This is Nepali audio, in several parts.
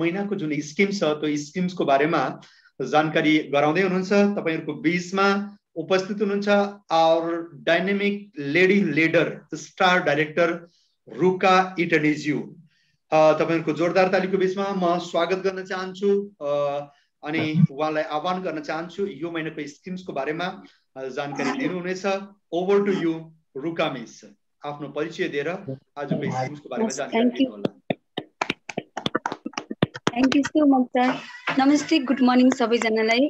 महिनाको जुन स्किम छ त्यो स्किम्सको बारेमा जानकारी गराउँदै हुनुहुन्छ। तपाईहरुको बीचमा उपस्थित हुनुहुन्छ our dynamic lady leader star director रुका इटनीज्यू। तपाईहरुको जोरदार तालीको बीचमा म स्वागत गर्न चाहन्छु अनि उहाँलाई आह्वान गर्न चाहन्छु यो महिनाको स्किम्सको बारेमा जानकारी दिनुहुनेछ। ओभर टु यू रुका मिस, आफ्नो परिचय दिएर आजको स्किम्सको बारेमा जानकारी दिनुहोला। Thank you so much sir. नमस्ते, गुड मर्निङ सबैजनालाई।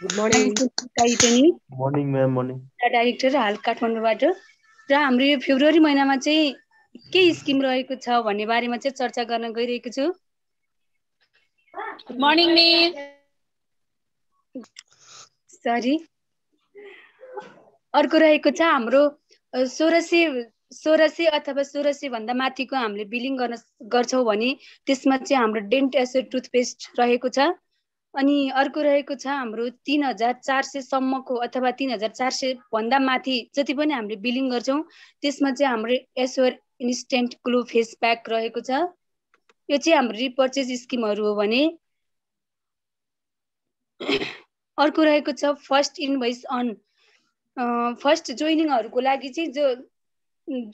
Good morning. Good morning ma'am. Morning. Director हाल काठमाडौँबाट र हाम्रो यो फेब्रुअरी महिनामा चाहिँ के स्किम रहेको छ भन्ने बारेमा चाहिँ चर्चा गर्न गइरहेको छु। Good morning miss. सरी। अर्को रहेको छ हाम्रो 1600 अथवा 1600 भन्दा माथिको हामीले बिलिङ गर्छौं भने त्यसमा चाहिँ हाम्रो डेन्ट एसिड टुथपेस्ट रहेको छ। अनि अर्को रहेको छ हाम्रो 3400 सम्मको अथवा 3400 भन्दा माथि जति पनि हामीले बिलिङ गर्छौं त्यसमा चाहिँ हाम्रो assure instant glow face pack रहेको छ। यो चाहिँ हाम्रो रिपर्चेज स्किमहरु हो भने अर्को रहेको छ फर्स्ट इनभोइस अन फर्स्ट जोइनिङहरुको लागि चाहिँ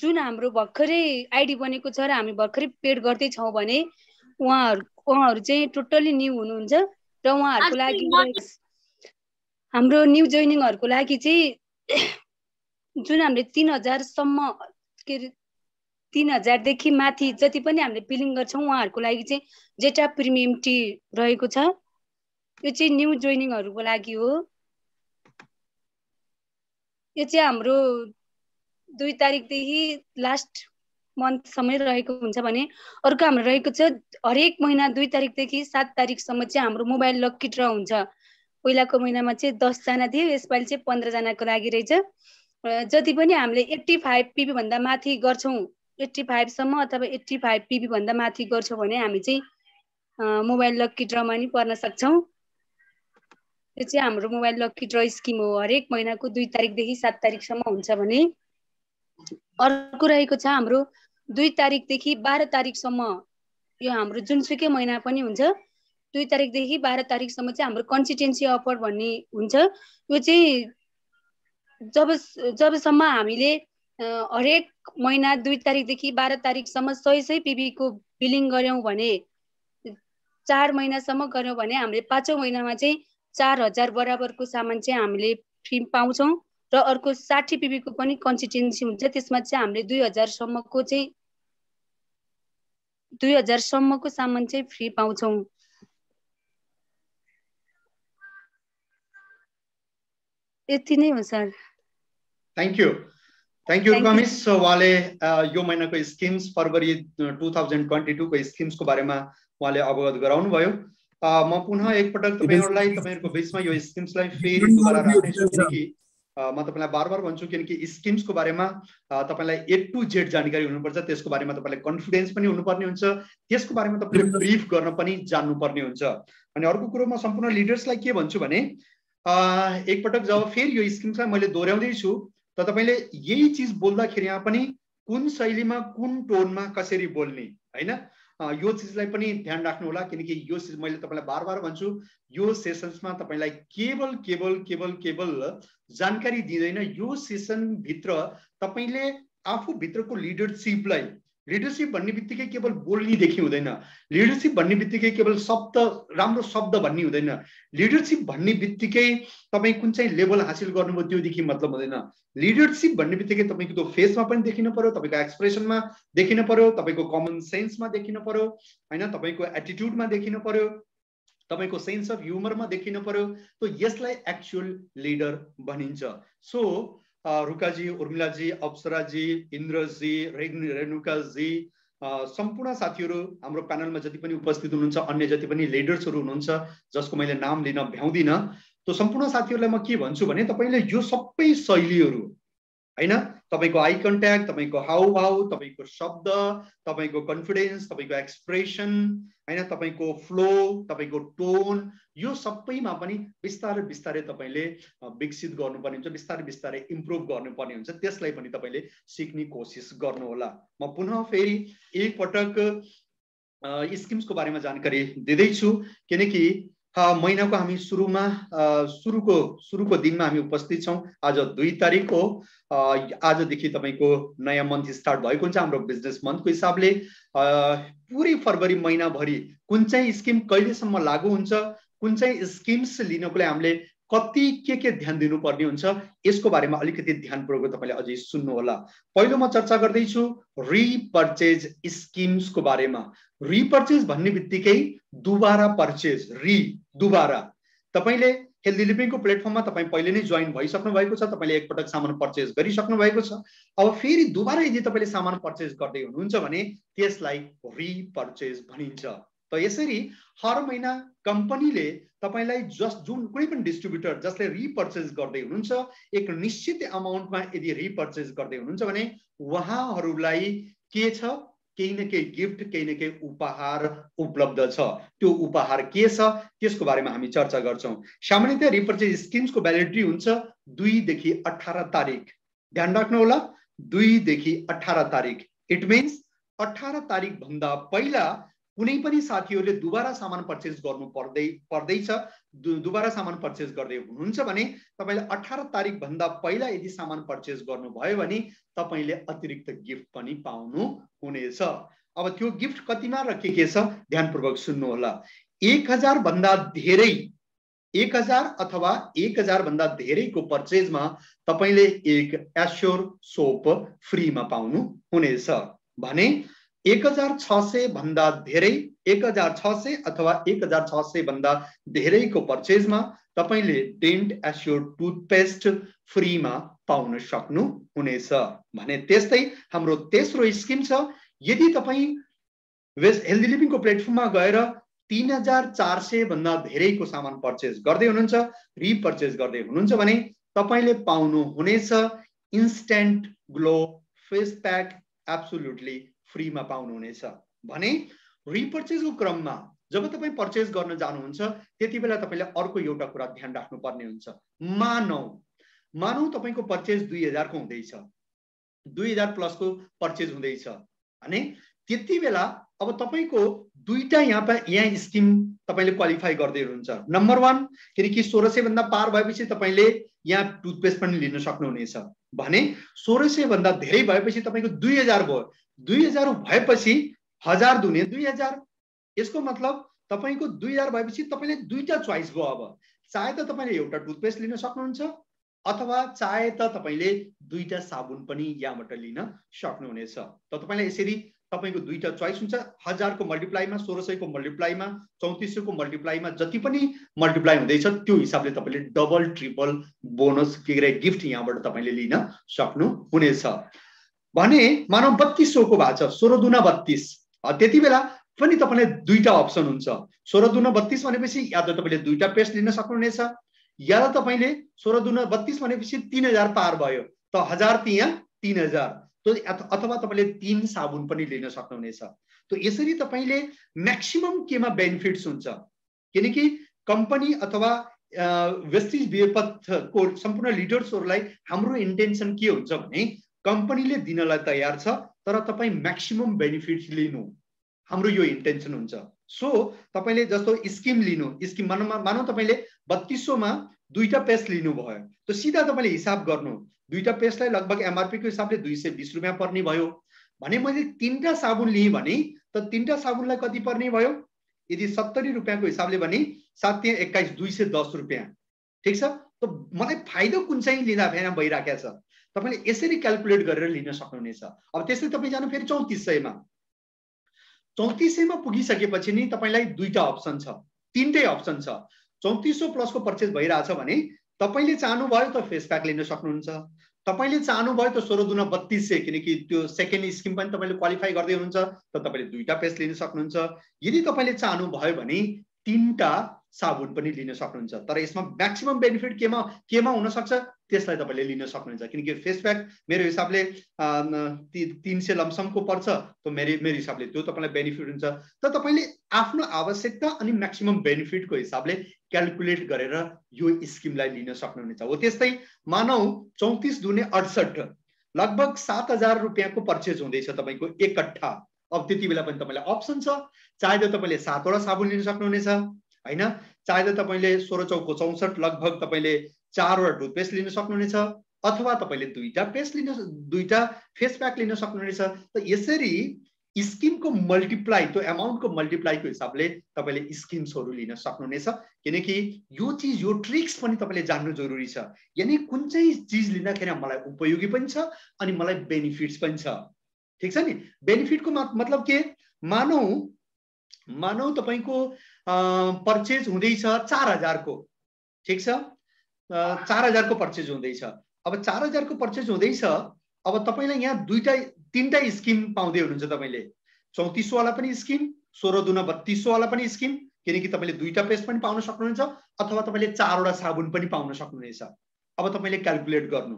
जुन हाम्रो भर्खरै आइडी बनेको छ र हामी भर्खरै पेड गर्दै छौं भने उहाँहरु चाहिँ टोटली न्यू हुनुहुन्छ र उहाँहरुको लागि हाम्रो न्यू जोइनिङहरुको लागि चाहिँ जुन हामीले 3000 सम्म 3000 देखि माथि जति पनि हामीले बिलिङ गर्छौं उहाँहरुको लागि चाहिँ जेटा प्रिमियम टी रहेको छ। यो चाहिँ न्यू जोइनिङहरुको लागि हो। यो चाहिँ हाम्रो 2 तारिकदेखि लास्ट मन्थ सम्म रहेको हुन्छ भने अर्को हाम्रो रहेको छ हरेक महिना 2 तारिकदेखि 7 तारिकसम्म चाहिँ हाम्रो मोबाइल लकी ड्र हुन्छ। पहिलाको महिनामा चाहिँ 10 जना थियो, यसपालि चाहिँ 15 जनाको लागि रहेछ। जति पनि हामीले 85 पीबी भन्दा माथि गर्छौं 85 सम्म अथवा 85 पीबी भन्दा माथि गर्छौं भने हामी चाहिँ मोबाइल लकी ड्रमा नि पर्न सक्छौं। यो चाहिँ हाम्रो मोबाइल लकी ड्र स्किम हो। हरेक महिनाको 2 तारिकदेखि 7 तारिकसम्म हुन्छ भने अर्को रहेको छ हाम्रो 2 तारिकदेखि 12 तारिकसम्म यो हाम्रो जुनसुकै महिना पनि हुन्छ 2 तारिकदेखि 12 तारिकसम्म चाहिँ हाम्रो कन्सिस्टेन्सी अफर भन्ने हुन्छ। यो चाहिँ जबसम्म हामीले हरेक महिना 2 तारिकदेखि 12 तारिकसम्म 100 पीबी को बिलिङ गर्यौं भने 4 महिनासम्म गर्यौं भने हामीले 5औं महिनामा चाहिँ 4000 बराबरको सामान चाहिँ हामीले फ्री पाउँछौं र अर्को 60 पीबी को पनि कन्सिस्टेन्सी हुन्छ। त्यसमा चाहिँ हामीले 2000 सम्मको चाहिँ 2000 सम्मको सामान चाहिँ फ्री पाउँछौं। यति नै हो सर। Thank you रुकामिस। उहाँले यो महिनाको स्किम्स फरवरी 2022 को स्किम्सको बारेमा उहाँले अवगत गराउनु भयो। म पुनः एकपटक तपाईहरुको बीचमा यो स्किम्सलाई फेरि दुबारा राख्नेछु किनकि म तपाईलाई बार-बार भन्छु किनकि स्किम्सको बारेमा तपाईलाई A to Z जानकारी हुनुपर्छ। त्यसको बारेमा तपाईलाई कन्फिडेन्स पनि हुनुपर्ने हुन्छ। त्यसको बारेमा तपाईले ब्रीफ गर्न पनि जान्नुपर्ने हुन्छ। अनि अर्को कुरो म सम्पूर्ण लिडर्सलाई के भन्छु भने एकपटक जब फेरि यो स्किम्सलाई मैले दोहोर्याउँदै छु त तपाईले यही चीज बोल्दाखेरि यहाँ पनि कुन शैलीमा कुन टोनमा कसरी बोल्ने हैन यो चीजलाई पनि ध्यान राख्नु होला किनकि यो चीज मैले तपाईलाई बार-बार भन्छु यो सेसन्समा तपाईलाई केवल जानकारी दिँदैन। यो सेसन भित्र तपाईले आफू भित्रको लिडरशिप भन्ने बित्तिकै केवल बोल्ने देखि हुँदैन। लिडरशिप भन्ने बित्तिकै केवल राम्रो शब्द भन्ने हुँदैन। लिडरशिप भन्ने बित्तिकै तपाई कुन चाहिँ लेभल हासिल गर्नुभयो त्यो देखि मतलब हुँदैन। लिडरशिप भन्ने बित्तिकै तपाईको त्यो फेसमा पनि देखिन पर्यो, तपाईको एक्सप्रेसनमा देखिन पर्यो, तपाईको कमन सेन्समा देखिन पर्यो हैन, तपाईको एटिट्युडमा देखिन पर्यो, तपाईको सेन्स अफ ह्युमरमा देखिन पर्यो। तो यसलाई एक्चुअल लिडर भनिन्छ। सो रुकाजी, उर्मिलाजी, अप्सराजी, इन्द्रजी, रेणुकाजी, सम्पूर्ण साथीहरु हाम्रो प्यानलमा जति पनि उपस्थित हुनुहुन्छ, अन्य जति पनि लिडर्सहरु हुनुहुन्छ जसको मैले नाम लिन भ्याउँदिन, तो सम्पूर्ण साथीहरुलाई म के भन्छु भने तपाईले यो सबै शैलीहरु हैन, तपाईको आई कन्ट्याक्ट, तपाईको हाउभाउ, तपाईको शब्द, तपाईको कन्फिडेन्स, तपाईको एक्सप्रेसन हैन, तपाईको फ्लो, तपाईको टोन, यो सबैमा पनि बिस्तारै तपाईले विकसित गर्नुपर्ने हुन्छ, बिस्तारै इम्प्रुभ गर्नुपर्ने हुन्छ। त्यसलाई पनि तपाईले सिक्ने कोसिस गर्नु होला। म पुनः फेरि एक पटक स्किम्सको बारेमा जानकारी दिँदैछु किनकि महिनाको हामी सुरुको दिनमा हामी उपस्थित छौँ। आज 2 तारिक हो। आजदेखि तपाईको नयाँ मन्थ स्टार्ट भएको हुन्छ हाम्रो बिजनेस मन्थको हिसाबले। पुरै फरवरी महिनाभरि कुन चाहिँ स्किम कहिलेसम्म लागू हुन्छ, कुन चाहिँ स्किम्स लिनको लागि हामीले कति के ध्यान दिनुपर्ने हुन्छ यसको बारेमा अलिकति ध्यानपूर्वक तपाईले अझै सुन्नु होला। पहिलो म चर्चा गर्दैछु रिपर्चेज स्किम्सको बारेमा। रिपर्चेज भन्ने बित्तिकै दुबारा पर्चेज, दुबारा तपाईले हेल्दी लिभिङको प्लेटफर्ममा तपाई पहिले नै जोइन भइसक्नु भएको छ, तपाईले एकपटक सामान पर्चेज गरिसक्नु भएको छ। अब फेरि दुबारा यदि तपाईले सामान पर्चेज गर्दै हुनुहुन्छ भने त्यसलाई रिपर्चेज भनिन्छ। त यसरी हर महिना कम्पनीले तपाईलाई जुन कुनै पनि डिस्ट्रिब्युटर जसले रिपर्चेज गर्दै हुनुहुन्छ एक निश्चित अमाउन्टमा यदि रिपर्चेज गर्दै हुनुहुन्छ भने उहाँहरूलाई के छ, केही न केही गिफ्ट, केही न केही उपहार उपलब्ध छ। त्यो उपहार के छ त्यसको बारेमा हामी चर्चा गर्छौं। सामान्यतया रिपर्चेज स्किम्सको भ्यालिडिटी हुन्छ 2 देखि 18 तारिक। ध्यान राख्नु होला, 2 देखि 18 तारिक। इट मीन्स 18 तारिक भन्दा पहिला कुनै पनि साथीहरूले दुबारा सामान पर्चेज गर्नु पर्दैछ, दुबारा सामान पर्चेज गर्दै हुनुहुन्छ भने तपाईले 18 तारिक भन्दा पहिला यदि सामान पर्चेज गर्नुभयो भने तपाईले अतिरिक्त गिफ्ट पनि पाउनु हुनेछ। अब त्यो गिफ्ट कतिमा र के छ ध्यानपूर्वक सुन्नु होला। 1000 भन्दा धेरै, 1000 अथवा 1000 भन्दा धेरैको पर्चेजमा तपाईले एक एश्योर सोप फ्रीमा पाउनु हुनेछ भने 1600 भन्दा धेरै, 1600 अथवा 1600 भन्दा धेरैको पर्चेजमा तपाईले डेन्ट एश्योर टुथपेस्ट फ्रीमा पाउन सक्नु हुनेछ भने। त्यस्तै हाम्रो तेस्रो स्किम छ, यदि तपाई हेल्दी लिभिङको प्लेटफर्ममा गएर 3400 भन्दा धेरैको सामान पर्चेज गर्दै हुनुहुन्छ, रिपर्चेज गर्दै हुनुहुन्छ भने तपाईले पाउनु हुनेछ instant glow face pack absolutely फ्रीमा पाउनु हुनेछ भने। रिपर्चेजको क्रममा जब तपाई पर्चेज गर्न जानुहुन्छ त्यति बेला तपाईले अर्को एउटा कुरा ध्यान राख्नु पर्ने हुन्छ। मानौ तपाईको पर्चेज 2000 को हुँदैछ, 2000 प्लस को पर्चेज हुँदैछ भने त्यति बेला अब तपाईको दुईटा यहाँ स्किम तपाईले क्वालिफाई गर्दै हुनुहुन्छ। नम्बर 1 किनकि 1600 भन्दा पार भएपछि तपाईले यहाँ टुथपेस्ट पनि लिन सक्नुहुनेछ भने 1600 भन्दा धेरै भएपछि तपाईको 2000 भयो, 2000 भएपछि 1000 दुने 2000। यसको मतलब तपाईको 2000 भएपछि तपाईले दुईटा चोइस भयो। अब चाहे त तपाईले एउटा टुथपेस्ट लिन सक्नुहुन्छ अथवा चाहे त तपाईले दुईटा साबुन पनि यहाँबाट लिन सक्नुहुनेछ। त तपाईलाई यसरी तपाईको दुईटा चोइस हुन्छ। 1000 को मल्टिप्लाईमा, 1600 को मल्टिप्लाईमा, 3400 को मल्टिप्लाईमा जति पनि मल्टिप्लाई हुँदैछ त्यो हिसाबले तपाईले डबल ट्रिपल बोनस गिफ्ट यहाँबाट तपाईले लिन सक्नुहुनेछ भने। मानव 3200 को भएको छ, 16 दुना 32, त्यति बेला पनि तपाईले दुईटा अप्सन हुन्छ। 16 दुना 32 भनेपछि या त तपाईले दुईटा पेस्ट लिन सक्नुहुनेछ या त तपाईले 16 दुना 32 भनेपछि 3000 पार भयो, त 1000 तिया 3000, अथवा तपाईले 3 साबुन पनि लिन सक्नुहुनेछ। त यसरी तपाईले म्याक्सिमम केमा बेनिफिट्स हुन्छ किनकि कम्पनी अथवा वेस्टिज बियोपथको सम्पूर्ण लिडर्सहरूलाई हाम्रो इन्टेन्सन के हुन्छ भने कम्पनीले दिनलाई तयार छ तर तपाई म्याक्सिमम बेनिफिट्स लिनु, हाम्रो यो इन्टेन्सन हुन्छ। सो तपाईले जस्तो स्किम लिनु, स्किम मानौ तपाईले 3200 मा दुईटा पेस्ट लिनु भयो, त सीधा तपाईले हिसाब गर्नु, दुईटा पेस्टलाई लगभग एमआरपी को हिसाबले 220 रुपैयाँ पर्ने भयो भने मैले 3टा साबुन लिएँ भने त 3टा साबुनलाई कति पर्ने भयो, यदि 70 रुपैयाँको हिसाबले भने 7 21 210 रुपैयाँ। ठीक छ, त मलाई फाइदा कुन चाहिँ लिँदा फेरि भइराखेको छ तपाईले यसरी क्याल्कुलेट गरेर लिन सक्नुहुनेछ। अब त्यसै तपाई जानु फेरि 3400 मा, 3400 मा पुगिसकेपछि नि तपाईलाई दुईटा अप्सन छ, तीनटै अप्सन छ। 3400 प्लस को पर्चेज भइराछ भने तपाईले चाहनु भयो त फेस प्याक लिन सक्नुहुन्छ, तपाईले चाहनु भयो त 16 दुना 3200 किनकि त्यो सेकेन्ड स्किम पनि तपाईले क्वालिफाई गर्दै हुनुहुन्छ त तपाईले दुईटा पेस्ट लिन सक्नुहुन्छ। यदि तपाईले चाहनु भयो भने 3टा साबुन पनि लिन सक्नुहुन्छ। तर यसमा म्याक्सिमम बेनिफिट केमा हुन सक्छ त्यसलाई तपाईले लिन सक्नुहुन्छ किनकि फेस प्याक मेरो हिसाबले 300 लमसमको पर्छ, त मेरो हिसाबले त्यो तपाईलाई बेनिफिट हुन्छ। त तपाईले आफ्नो आवश्यकता अनि म्याक्सिमम बेनिफिटको हिसाबले क्याल्कुलेट गरेर यो स्किमलाई लिन सक्नुहुनेछ। हो त्यस्तै मानौ 34 दुने 68 लगभग 7000 रुपैयाँको पर्चेज हुँदैछ तपाईको एकट्ठा अब त्यति बेला पनि तपाईलाई अप्सन छ, चाहे त तपाईले 7 वटा साबुन लिन सक्नुहुनेछ हैन, चाहे त तपाईले 16 चौको 64 लगभग तपाईले 4 वटा टुथपेस्ट लिन सक्नुहुनेछ, अथवा तपाईले 2टा पेस्ट लिन 2टा फेस प्याक लिन सक्नुहुनेछ। त यसरी स्किमको मल्टिप्लाई, त्यो अमाउन्टको मल्टिप्लाईको हिसाबले तपाईले स्किम्सहरु लिन सक्नुहुनेछ। किनकि यो चीज, यो ट्रिक्स पनि तपाईले जान्नु जरुरी छ। यानी कुन चाहिँ चीज लिँदाखेरि मलाई उपयोगी पनि छ अनि मलाई बेनिफिट्स पनि छ। ठीक छ नि? बेनिफिटको मतलब के? मानौ तपाईको पर्चेज हुँदैछ 4000 को, ठीक छ? 4000 को पर्चेज हुँदैछ। अब 4000 को पर्चेज हुँदैछ, अब तपाईलाई यहाँ 3टा स्किम पाउँदै हुनुहुन्छ। तपाईले 3400 वाला पनि स्किम, 16 दुना 3200 वाला पनि स्किम, किनकि तपाईले 2टा पेस्ट पनि पाउन सक्नुहुन्छ, अथवा तपाईले 4 वटा साबुन पनि पाउन सक्नुहुनेछ। अब तपाईले क्याल्कुलेट गर्नु,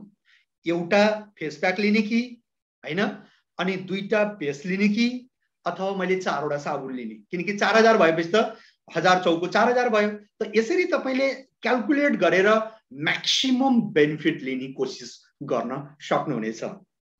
एउटा फेस प्याक लिने कि हैन, अनि 2टा पेस्ट लिने कि अथवा मैले 4 वटा साबुन लिने, किनकि 4000 भएपछि त 1000 चौको 4000 भयो। त यसरी तपाईले क्याल्कुलेट गरेर म्याक्सिमम बेनिफिट लिने कोसिस गर्न सक्नुहुनेछ।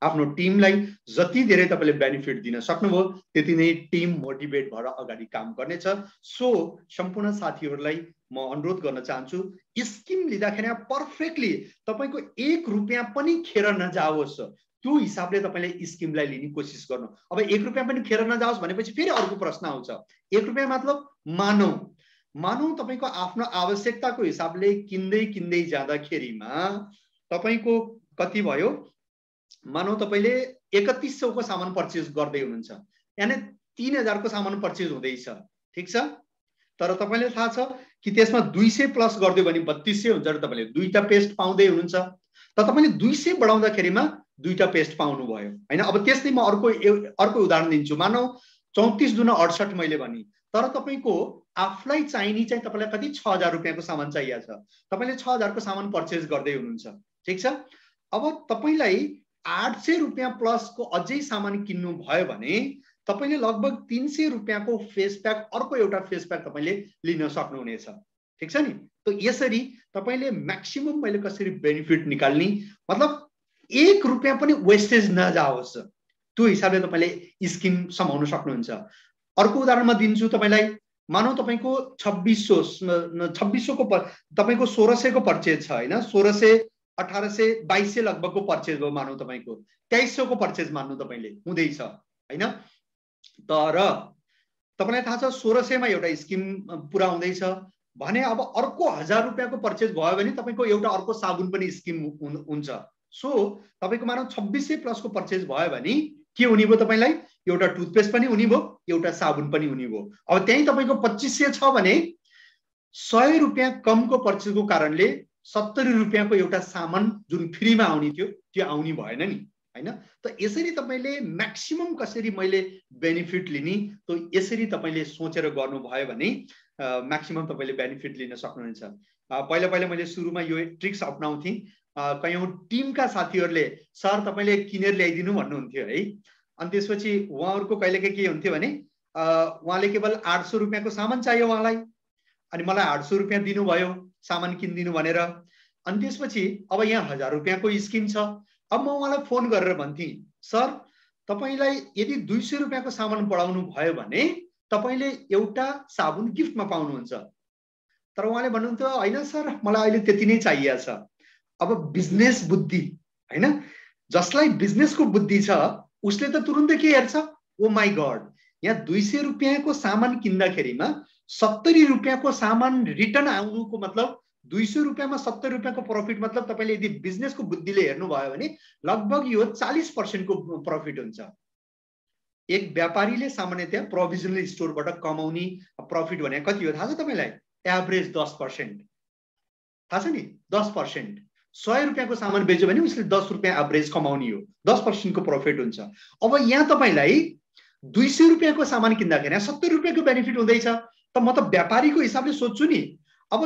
आफ्नो टिमलाई जति धेरै तपाईले बेनिफिट दिन सक्नुभयो त्यति नै टिम मोटिभेट भएर अगाडि काम गर्नेछ। सो सम्पूर्ण साथीहरूलाई म अनुरोध गर्न चाहन्छु, स्किम लिँदाखेरि पर्फेक्टली तपाईको 1 रुपैयाँ पनि खेर नजाओस्, त्यो हिसाबले तपाईले स्किमलाई लिने कोसिस गर्नु। अब 1 रुपैयाँ पनि खेर नजाओस् भनेपछि फेरि अर्को प्रश्न आउँछ। 1 रुपैयाँ मतलब मानौ तपाईको आफ्नो आवश्यकताको हिसाबले किन्दै जाँदाखेरिमा तपाईको कति भयो? मानौ तपाईले 3100 को सामान पर्चेज गर्दै हुनुहुन्छ, यानी 3000 को सामान पर्चेज हुँदैछ, ठीक छ? तर तपाईलाई थाहा छ कि त्यसमा 200 प्लस गर्दियो भने 3200 हुन्छ र तपाईले 2टा पेस्ट पाउँदै हुनुहुन्छ। त तपाईले 200 बढाउँदाखेरिमा 2टा पेस्ट पाउनु भयो हैन। अब त्यस्तै म अर्को उदाहरण दिन्छु। मानौ 34 दुना 68 मैले भने, तर तपाईको आफुलाई चाहिने चाहिँ तपाईलाई कति 6000 रुपैयाँको सामान चाहिएको छ, तपाईले 6000 को सामान पर्चेज गर्दै हुनुहुन्छ, ठीक छ? अब तपाईलाई 800 रुपैयाँ प्लस को अझै सामान किन्नु भयो भने तपाईले लगभग 300 रुपैयाँको फेस प्याक, अर्को एउटा फेस प्याक तपाईले लिन सक्नुहुनेछ, ठीक छ नि? त यसरी तपाईले म्याक्सिमम मैले कसरी बेनिफिट निकाल्ने, मतलब 1 रुपैयाँ पनि वेस्टेज नजाओस्, त्यो हिसाबले तपाईले स्किम समाउन सक्नुहुन्छ। अर्को उदाहरण म दिन्छु तपाईलाई। मानौ तपाईको 2600 को तपाईको 1600 को पर्चेज छ हैन, 1600 1800 2200 लगभगको पर्चेज भयो। मानौ तपाईको 2300 को पर्चेज मान्नु तपाईले हुँदैछ हैन, तर तपाईलाई थाहा छ 1600 मा एउटा स्किम पुरा हुँदैछ भने अब अर्को 1000 रुपैयाँको पर्चेज भयो भने तपाईको एउटा अर्को साबुन पनि स्किम हुन्छ। सो तपाईको मानौ 2600 प्लस को पर्चेज भयो भने के हुने भयो? तपाईलाई एउटा टुथपेस्ट पनि हुने भयो, एउटा साबुन पनि हुने भयो। अब त्यही तपाईको 2500 छ भने 100 रुपैयाँ कमको पर्चेजको कारणले 70 रुपैयाँको एउटा सामान जुन फ्रीमा आउने थियो त्यो आउने भएन नि हैन। त यसरी तपाईले म्याक्सिमम कसरी मैले बेनिफिट लिने, त यसरी तपाईले सोचेर गर्नु भयो भने म्याक्सिमम तपाईले बेनिफिट लिन सक्नुहुन्छ। पहिला मैले सुरुमा यो ट्रिक्स अपनाउँथे। कयौं टिमका साथीहरूले सर तपाईले किनेर ल्याइदिनु भन्नुहुन्थ्यो है, अनि त्यसपछि उहाँहरुको कहिलेकाहीँ के हुन्थ्यो भने उहाँले केवल 800 रुपैयाँको सामान चाहियो उहाँलाई, अनि मलाई 800 रुपैयाँ दिनुभयो सामान किनिदिनु भनेर। अनि त्यसपछि अब यहाँ 1000 रुपैयाँको स्किम छ। अब म उहाँलाई फोन गरेर भन्थे, सर तपाईलाई यदि 200 रुपैयाँको सामान बढाउनु भयो भने तपाईले एउटा साबुन गिफ्टमा पाउनुहुन्छ। तर उहाँले भन्नुहुन्थ्यो हैन सर मलाई अहिले त्यति नै चाहिएको छ। अब बिजनेस बुद्धि हैन, जसलाई बिजनेसको बुद्धि छ उसले त तुरुन्तै के हेर्छ, ओ माई गॉड यहाँ 200 रुपैयाँको सामान किन्दाखेरिमा 70 रुपैयाँको सामान रिटर्न आउनुको मतलब 200 रुपैयाँमा 70 रुपैयाँको प्रॉफिट, मतलब तपाईले यदि बिजनेसको बुद्धिले हेर्नु भयो भने लगभग यो 40% को प्रॉफिट हुन्छ। एक व्यापारीले सामान्यतया प्रोभिजनल स्टोरबाट कमाउने प्रॉफिट भने कति हो थाहा छ तपाईलाई? एभरेज 10%। थाहा छ नि? 10%। 100 रुपैयाँको सामान बेच्यो भने उसले 10 रुपैयाँ एभरेज कमाउने हो, 10% को प्रॉफिट हुन्छ। अब यहाँ तपाईलाई 200 रुपैयाँको सामान किन्दाखेरि 70 रुपैयाँको बेनिफिट हुँदैछ। त म त व्यापारीको हिसाबले सोच्छु नि, अब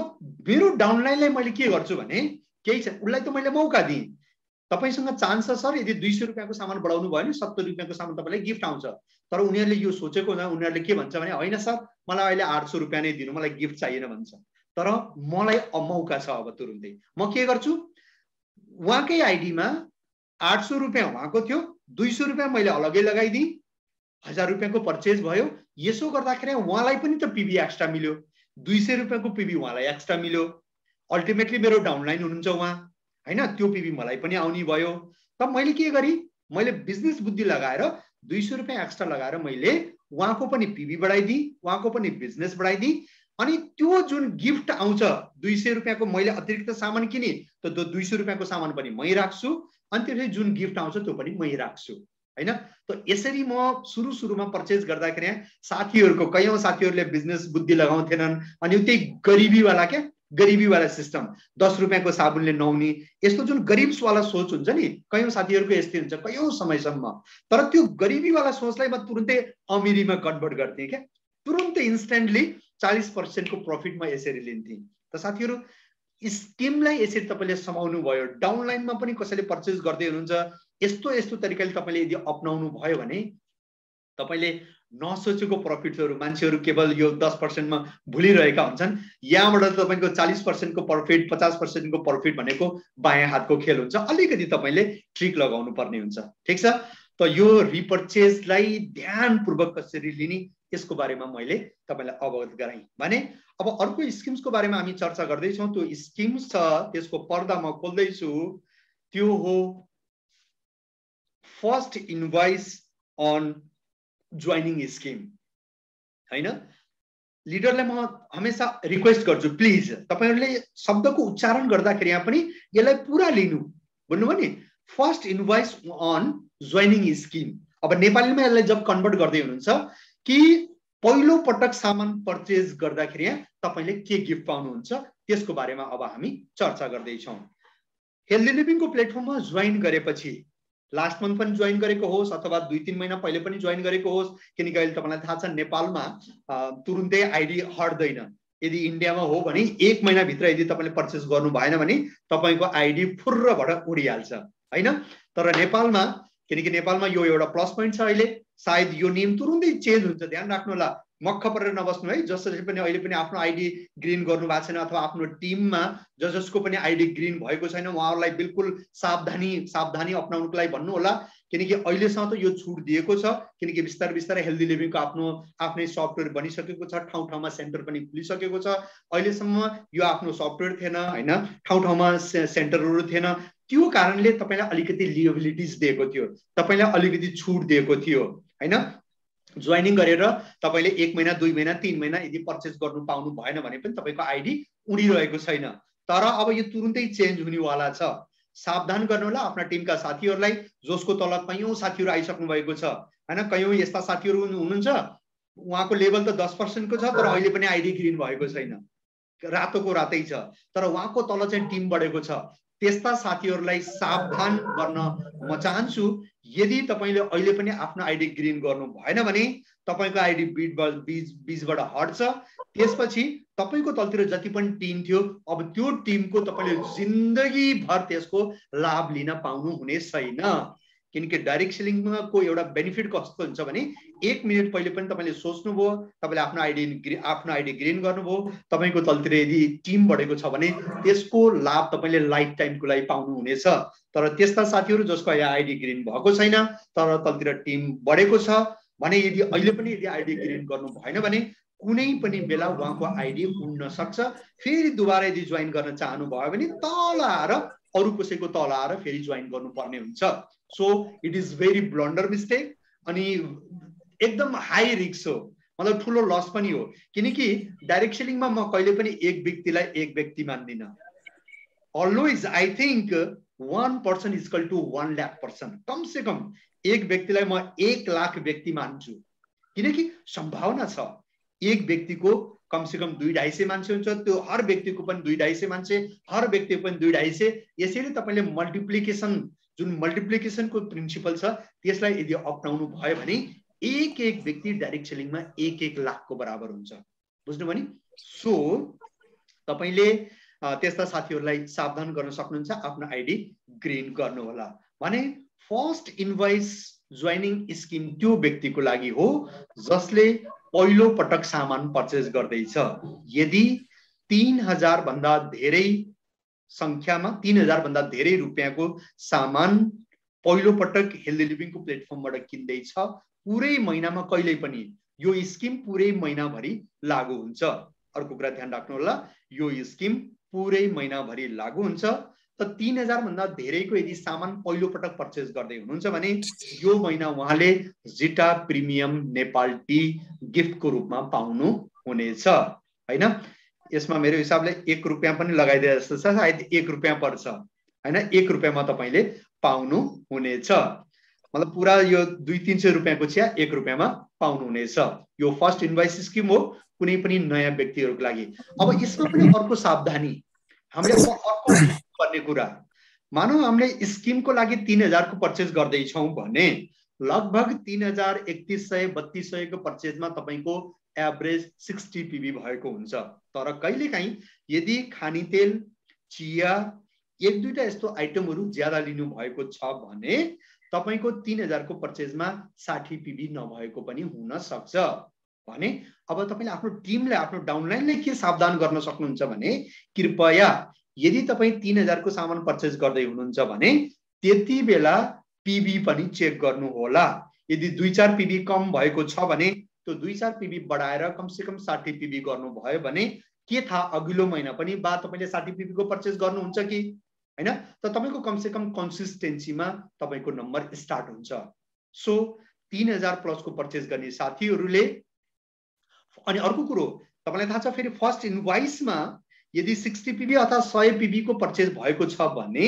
मेरो डाउनलाइनलाई मैले के गर्छु भने केही छ उसलाई त मैले मौका दिएँ। तपाईसँग चान्स छ सर यदि 200 रुपैयाँको सामान बढाउनु भयो भने 70 रुपैयाँको सामान तपाईलाई गिफ्ट आउँछ। तर उनीहरूले यो सोचेको हुँदैन, उनीहरूले के भन्छ भने हैन सर मलाई अहिले 800 रुपैयाँ नै दिनु, मलाई गिफ्ट चाहिएन भन्छ। तर मलाई मौका छ अब तुरुन्तै म के गर्छु, उहाँकै आइडीमा 800 रुपैयाँ उहाँको थियो, 200 रुपैयाँ मैले अलगै लगाइदिएँ, 1000 रुपैयाँको पर्चेज भयो, यसो गर्दाखेरि उहाँलाई पनि त पिबी एक्स्ट्रा मिल्यो, 200 रुपैयाँको पिबी उहाँलाई एक्स्ट्रा मिल्यो, अल्टिमेटली मेरो डाउनलाइन हुनुहुन्छ उहाँ हैन, त्यो पिबी मलाई पनि आउने भयो। त मैले के गरी, मैले बिजनेस बुद्धि लगाएर 200 रुपैयाँ एक्स्ट्रा लगाएर मैले उहाँको पनि पिबी बढाइदिए, उहाँको पनि बिजनेस बढाइदिए। अनि त्यो जुन गिफ्ट आउँछ 200 रुपैयाँको मैले अतिरिक्त सामान किने, त त्यो 200 रुपैयाँको सामान पनि मै राख्छु, अनि त्यसपछि जुन गिफ्ट आउँछ त्यो पनि मै राख्छु हैन। त यसरी म सुरुमा पर्चेज गर्दाखेरि साथीहरुको कयौं साथीहरुले बिजनेस बुद्धि लगाउँथेनन्, अनि त्यही गरिबीवाला सिस्टम, 10 रुपैयाँको साबुनले नुहाउने, यस्तो जुन गरिबवाला सोच हुन्छ नि, कयौं साथीहरुको यस्तै हुन्छ कयौं समयसम्म। तर त्यो गरिबीवाला सोचलाई म तुरुन्तै अमिरीमा कन्भर्ट गर्थेँ क्या, तुरुन्तै इन्स्टेन्टली 40% को प्रफिट म यसरी लिन्थेँ। त साथीहरु, स्किमलाई यसरी तपाईले समाउनु भयो, डाउनलाइनमा पनि कसैले पर्चेज गर्दै हुनुहुन्छ, यस्तो तरिकाले तपाईले यदि अपनाउनु भयो भने तपाईले नसोचेको प्रफिटहरु, मान्छेहरु केवल यो 10% मा भुलिरहेका हुन्छन्, यहाँबाट तपाईको 40% को प्रफिट, 50% को प्रफिट भनेको बायाँ हातको खेल हुन्छ। अलिकति तपाईले ट्रिक लगाउनु पर्ने हुन्छ, ठीक छ। त यो रिपर्चेजलाई ध्यानपूर्वक कसरी लिने यसको बारेमा मैले तपाईलाई अवगत गराएँ भने। अब अर्को स्किम्सको बारेमा हामी चर्चा गर्दै छौं। त्यो स्किम्स छ, त्यसको पर्दा म खोल्दै छु, त्यो हो first invoice on joining scheme हैन। लिडरलाई म हमेशा रिक्वेस्ट गर्छु, प्लिज तपाईहरुले शब्दको उच्चारण गर्दाखेरि यहाँ पनि यसलाई पूरा लिनु, बुझ्नुभयो नि। First invoice on joining scheme. अब नेपालीमा यसलाई जब कन्भर्ट गर्दै हुनुहुन्छ कि पहिलो पटक सामान पर्चेज गर्दाखेरि तपाईले के गिफ्ट पाउनुहुन्छ, त्यसको बारेमा अब हामी चर्चा गर्दै छौं। हेल्दी लिभिङको प्लेटफर्ममा जोइन गरेपछि, लास्ट मन्थ पनि जोइन गरेको होस् अथवा 2-3 महिना पहिले पनि जोइन गरेको होस्, किनकि अहिले तपाईलाई थाहा छ नेपालमा तुरुन्तै आइडी हट्दैन। यदि इन्डियामा हो भने 1 महिना भित्र यदि तपाईले पर्चेज गर्नु भएन भने तपाईको आइडी फुर्रबाट उडिहाल्छ हैन। तर नेपालमा, किनकि नेपालमा यो एउटा प्लस पोइन्ट छ, अहिले सायद यो नियम तुरुन्तै चेन्ज हुन्छ, ध्यान राख्नु होला, मक्ख परेर नबस्नु है। जसले पनि अहिले पनि आफ्नो आइडी ग्रीन गर्नु भएको छैन अथवा आफ्नो टिममा जसको पनि आइडी ग्रीन भएको छैन, उहाँहरूलाई बिल्कुल सावधानी अपनाउनुको लागि भन्नु होला, किनकि अहिलेसम्म त यो छुट दिएको छ, किनकि बिस्तारै हेल्दी लिभिङको आफ्नै सफ्टवेयर बनिसकेको छ, ठाउँ-ठाउँमा सेन्टर पनि खुलिसकेको छ। अहिलेसम्म यो आफ्नो सफ्टवेयर थिएन हैन, ठाउँ-ठाउँमा सेन्टरहरू थिएन, त्यो कारणले तपाईलाई अलिकति लिएबिलिटिज दिएको थियो, तपाईलाई अलिकति छुट दिएको थियो हैन। जोइनिङ गरेर तपाईले 1 महिना 2 महिना 3 महिना यदि पर्चेज गर्नु पाउनु भएन भने पनि तपाईको आइडी उडिरहेको छैन। तर अब यो तुरुन्तै चेन्ज हुनेवाला छ, सावधान गर्नु होला आफ्ना टिमका साथीहरुलाई, जसको तल कयौं साथीहरु आइसक्नु भएको छ हैन। कयौं यस्ता साथीहरु हुनुहुन्छ उहाँको लेभल त 10% को छ, तर अहिले पनि आइडी ग्रीन भएको छैन, रातोको रातै छ, तर उहाँको तल चाहिँ टिम बढेको छ। त्यस्ता साथीहरुलाई सावधान गर्न म चाहन्छु। यदि तपाईले अहिले पनि आफ्नो आइडी ग्रीन गर्नु भएन भने तपाईको आइडी बीचबाट हट्छ, त्यसपछि तपाईको तलतिर जति पनि टिम थियो अब त्यो टिमको तपाईले जिन्दगी भर त्यसको लाभ लिन पाउनु हुने छैन। किनकि डाइरेक्ट सेलिङमा को एउटा बेनिफिट कस्तो हुन्छ भने 1 मिनेट पहिले पनि तपाईले सोच्नुभयो, तपाईले आफ्नो आइडी ग्रीन गर्नुभयो, तपाईको तलतिर यदि टिम बढेको छ भने त्यसको लाभ तपाईले लाइफ टाइमको लागि पाउनु हुनेछ। तर त्यस्ता साथीहरु जसको आइडी ग्रीन भएको छैन तर तलतिर टिम बढेको छ भने यदि अहिले पनि यदि आइडी ग्रीन गर्नु भएन भने कुनै पनि बेला उहाँको आइडी उड्न सक्छ। फेरि दुबारा यदि जोइन गर्न चाहनु भयो भने तल आएर अरु कसैको तल आएर फेरि जोइन गर्नुपर्ने हुन्छ। So it is very blunder mistake अनि एकदम हाई रिस्क हो, मतलब ठुलो लस पनि हो। किनकि डाइरेक्ट सेलिङमा म कहिले पनि एक व्यक्तिलाई एक व्यक्ति मान्दिन। Always I think 1 person is equal to 1 lakh person। कम से कम एक व्यक्तिलाई म 1 लाख व्यक्ति मान्छु, किनकि सम्भावना छ एक व्यक्तिको कम से कम 2-250 मान्छे हुन्छ, त्यो हर व्यक्तिको पनि 2-250 मान्छे, हर व्यक्तिको पनि 2-250। यसैले तपाईले मल्टिप्लिकेसन, जुन मल्टिप्लिकेसनको प्रिन्सिपल छ त्यसलाई यदि अपनाउनु भयो भने एक व्यक्ति डाइरेक्ट सेलिङमा 1 लाखको बराबर हुन्छ, बुझ्नुभयो नि। सो तपाईले त्यस्ता साथीहरुलाई सावधान गर्न सक्नुहुन्छ, आफ्नो आइडी ग्रीन गर्नु होला। भने फर्स्ट इनभॉइस जोइनिङ स्किम त्यो व्यक्तिको लागि हो जसले पहिलो पटक सामान पर्चेज गर्दैछ। यदि 3000 भन्दा धेरै संख्यामा 3000 भन्दा धेरै रुपैयाँको सामान पहिलो पटक हेल्दी लिभिङको प्लेटफर्मबाट किन्दैछ पुरै महिनामा कहिल्यै पनि यो स्किम पुरै महिनाभरि लागू हुन्छ। अर्को कुरा ध्यान राख्नु होला, यो स्किम पुरै महिनाभरि लागू हुन्छ। त 3000 भन्दा धेरैको यदि सामान पहिलो पटक पर्चेस गर्दै हुनुहुन्छ भने यो महिना उहाँले जिटा प्रिमियम नेपाल टी गिफ्टको रूपमा पाउनु हुनेछ हैन। यसमा मेरो हिसाबले 1 रुपैयाँ पनि लगाइदिए जस्तो छ, सायद 1 रुपैयाँ पर्छ हैन। 1 रुपैयाँमा तपाईले पाउनु हुनेछ। मतलब पुरा यो 200-300 रुपैयाँको चिया 1 रुपैयाँमा पाउनु हुनेछ। यो फर्स्ट इन्भोइस स्किम हो कुनै पनि नयाँ व्यक्तिहरुको लागि। अब यसमा पनि अर्को सावधानी हामीले अर्को पर्ने कुरा, मानौ हामीले स्किमको लागि 3000 को पर्चेस गर्दै छौं भने लगभग 3000 3100 3200 को पर्चेसमा तपाईको एभरेज 60 पीबी भएको हुन्छ। तर कहिलेकाहीँ यदि खानी तेल, चिया, एक दुईटा यस्तो आइटमहरु ज्यादा लिनु भएको छ भने तपाईको 3000 को पर्चेसमा 60 पीबी नभएको पनि हुन सक्छ। भने अब तपाईले आफ्नो टिमले, आफ्नो डाउनलाइनले के सावधान गर्न सक्नुहुन्छ भने कृपया यदि तपाई 3000 को सामान पर्चेस गर्दै हुनुहुन्छ भने त्यति बेला पीबी पनि चेक गर्नु होला। यदि 2-4 पीबी कम भएको छ भने त्यो 2-4 पीबी बढाएर कम से कम 60 पीबी गर्नु भयो भने के थाहा अघिल्लो महिना पनि बा तपाईले 60 पीबी को पर्चेस गर्नुहुन्छ कि हैन। त तपाईको कम से कम कन्सिस्टेन्सीमा तपाईको नम्बर स्टार्ट हुन्छ। सो 3000 प्लस को पर्चेस गर्ने साथीहरुले, अनि अर्को कुरो तपाईलाई थाहा छ फेरि फर्स्ट इन्भोइसमा यदि 60 पीबी अथवा 100 पीबी को पर्चेस भएको छ भने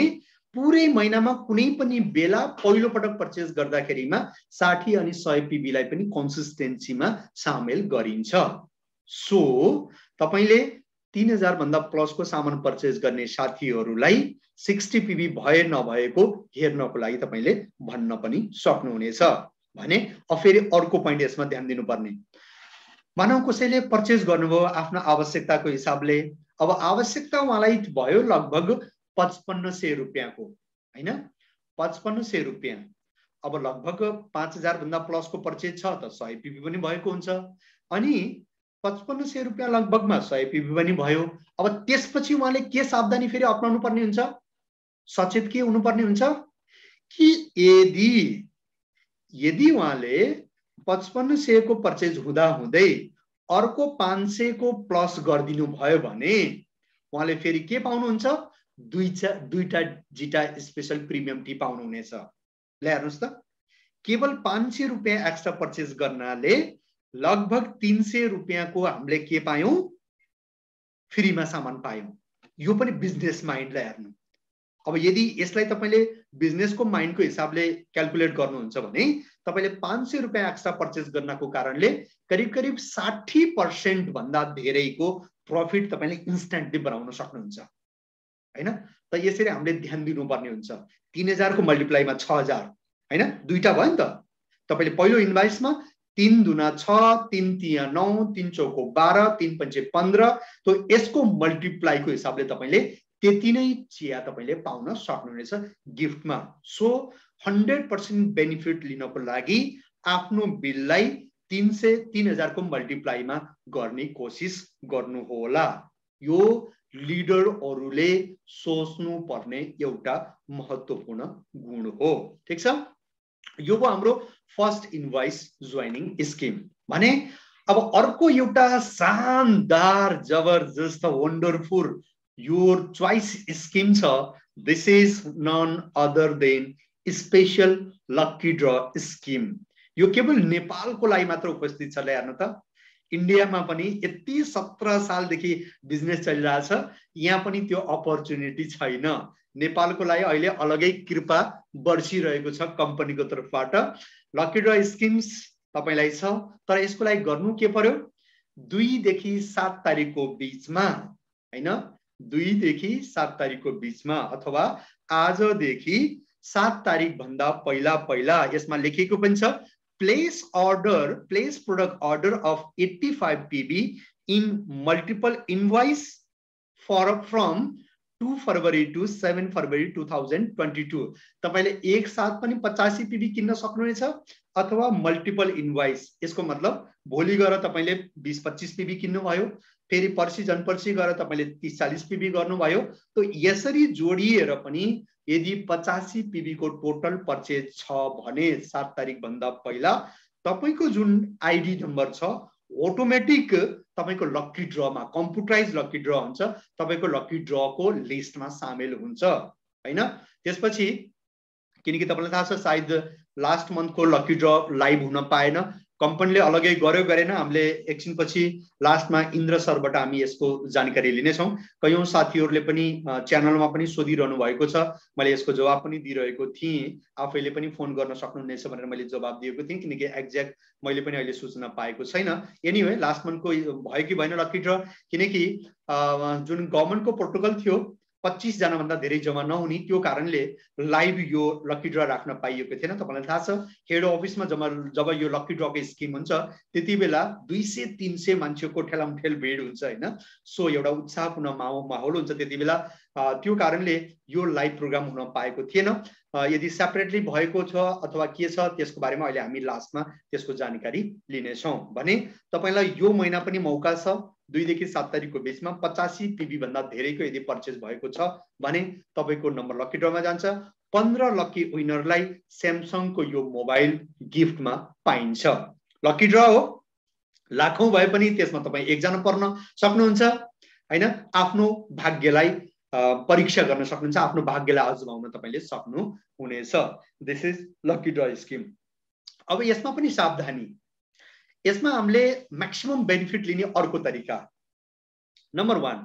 पुरै महिनामा कुनै पनि बेला पहिलो पटक पर्चेस गर्दाखेरिमा 60 अनि 100 पीबी लाई पनि कन्सिस्टेन्सीमा सामेल गरिन्छ। सो तपाईले 3000 भन्दा प्लस को सामान पर्चेस गर्ने साथीहरुलाई 60 पीबी भए नभएको हेर्नको लागि तपाईले भन्न पनि सक्नुहुनेछ। भने अब फेरि अर्को प्वाइन्ट यसमा ध्यान दिनुपर्ने, मानव कसैले पर्चेस गर्नुभयो आफ्नो आवश्यकताको हिसाबले, अब आवश्यकता उहाँलाई भयो लगभग 5500 रुपैयाँको हैन, 5500 रुपैयाँ। अब लगभग 5000 भन्दा प्लस को पर्चेस छ त 100 पीबी पनि भएको हुन्छ, अनि 5500 रुपैयाँ लगभगमा 100 पीबी पनि भयो। अब त्यसपछि उहाँले के सावधानी फेरि अपनाउनु पर्ने हुन्छ, सचेत के हुनुपर्ने हुन्छ कि यदि उहाँले 5500 को पर्चेस हुँदा हुँदै अर्को 500 को प्लस गरिदिनु भयो भने उहाँले फेरि के पाउनुहुन्छ, दुईटा जिटा स्पेशल प्रिमियम टी पाउनु हुनेछ। ल हेर्नुस् त, केवल 500 रुपैयाँ एक्स्ट्रा पर्चेस गर्नाले लगभग 300 रुपैयाँ को हामीले के पायौं, फ्रीमा सामान पायौं। यो पनि बिजनेस माइन्डलाई हेर्नु। अब यदि यसलाई तपाईले बिजनेसको माइन्डको हिसाबले क्याल्कुलेट गर्नुहुन्छ भने तपाईले 500 रुपैयाँ एक्स्ट्रा पर्चेस गर्नको कारणले करिब 60% भन्दा धेरैको प्रॉफिट तपाईले इन्स्ट्यान्टली बनाउन सक्नुहुन्छ हैन। त यसरी हामीले ध्यान दिनुपर्ने हुन्छ। 3000 को मल्टिप्लाईमा 6000 हैन, दुईटा भयो नि त। तपाईले पहिलो इन्भोइसमा 3 दुना 6, 3 तिया 9, 3 चौको 12, 3 पंचे 15, तो यसको मल्टिप्लाईको हिसाबले तपाईले त्यति नै चिया तपाईले पाउन सक्नुहुनेछ गिफ्टमा। सो 100% बेनिफिट लिनको लागि आफ्नो बिललाई 3000 को मल्टिप्लाईमा गर्ने कोशिश गर्नु होला। यो लिडरहरुले सोच्नु पर्ने एउटा महत्त्वपूर्ण गुण हो। ठीक छ, यो हो हाम्रो फर्स्ट इन्भोइस जोइनिङ स्किम। भने अब अर्को एउटा शानदार जबरजस्त वन्डरफुल योर चोइस स्किम छ। This is none other than special lucky draw scheme. यो केवल नेपालको लागि मात्र उपस्थित छ। हेर्नु त, इन्डियामा पनि यति 17 सालदेखि बिजनेस चलिरहेछ, यहाँ पनि त्यो अपर्च्युनिटी छैन। नेपालको लागि अहिले अलगै कृपा बर्सिरहेको छ कम्पनीको तर्फबाट। लकी ड्र स्किम्स तपाईलाई छ, तर यसको लागि गर्नु के पर्यो, 2 देखि 7 तारिखको बीचमा हैन, 2 देखि 7 तारिखको बीचमा अथवा आजदेखि 7 तारिख भन्दा पहिला यसमा लेखेको पनि छ place product order of 85 PB in multiple invoice from 2 February to 7 February 2022। तपाईले एक साथ पनि 85 पीबी किन्न सक्नुहुनेछ अथवा मल्टिपल इन्भोइस। यसको मतलब भोलि गएर तपाईले 20-25 पीबी किन्नु भयो, फेरि पर्सि जनपर्सि गएर तपाईले 30-40 पीबी गर्नुभयो। तो यसरी जोडिएर पनि यदि 85 पीबी को टोटल पर्चेज छ भने 7 तारिख भन्दा पहिला तपाईको जुन आईडी नम्बर छ अटोमेटिक तपाईको लकी ड्रमा कम्प्युटराइज लकी ड्र हुन्छ, तपाईको लकी ड्रको लिस्टमा सामेल हुन्छ हैन। त्यसपछि किनकि तपाईलाई थाहा छ सायद लास्ट मन्थको लकी ड्र लाइभ हुन पाएन, कम्पनीले अलगै गर्यो गरेन, हामीले एकछिनपछि लास्टमा इन्द्र सरबाट हामी यसको जानकारी लिनेछौँ। कयौं साथीहरूले पनि च्यानलमा पनि सोधिरहनु भएको छ, मैले यसको जवाब पनि दिइरहेको थिएँ। आफैले पनि फोन गर्न सक्नुहुनेछ भनेर मैले जवाब दिएको थिएँ, किनकि एक्ज्याक्ट मैले पनि अहिले सूचना पाएको छैन। एनीवे लास्ट मन्थको भयो कि भएन लकी ड्र, किनकि जुन गभर्नमेन्टको प्रोटोकल थियो 25 जना भन्दा धेरै जम्मा नहुने, त्यो कारणले लाइभ यो लकी ड्र राख्न पाइएको थिएन। तपाईलाई थाहा छ हेड अफिसमा जब यो लकी ड्रको स्किम हुन्छ त्यति बेला 200-300 मान्छेको ठेलामठेल भिड हुन्छ हैन। सो एउटा उत्साहपूर्ण माहौल हुन्छ त्यति बेला, त्यो कारणले यो लाइभ प्रोग्राम हुन पाएको थिएन। यदि सेपरेटली भएको छ अथवा के छ त्यसको बारेमा अहिले हामी लास्टमा त्यसको जानकारी लिनेछौँ। भने तपाईलाई यो महिना पनि मौका छ 2 देखि 7 तारिखको बीचमा 85 PB भन्दा धेरैको यदि पर्चेज भएको छ भने तपाईको नम्बर लकी ड्रमा जान्छ। 15 लकी विनरलाई स्यामसङको यो मोबाइल गिफ्टमा पाइन्छ। लकी ड्र हो, लाखौं भए पनि त्यसमा तपाई एकजना पर्न सक्नुहुन्छ हैन। आफ्नो भाग्यलाई परीक्षा गर्न सक्नुहुन्छ, आफ्नो भाग्यलाई आजमाउन तपाईले सक्नुहुनेछ। This is lucky draw scheme. अब यसमा पनि सावधानी, यसमा हामीले म्याक्सिमम बेनिफिट लिने अर्को तरिका। नम्बर 1,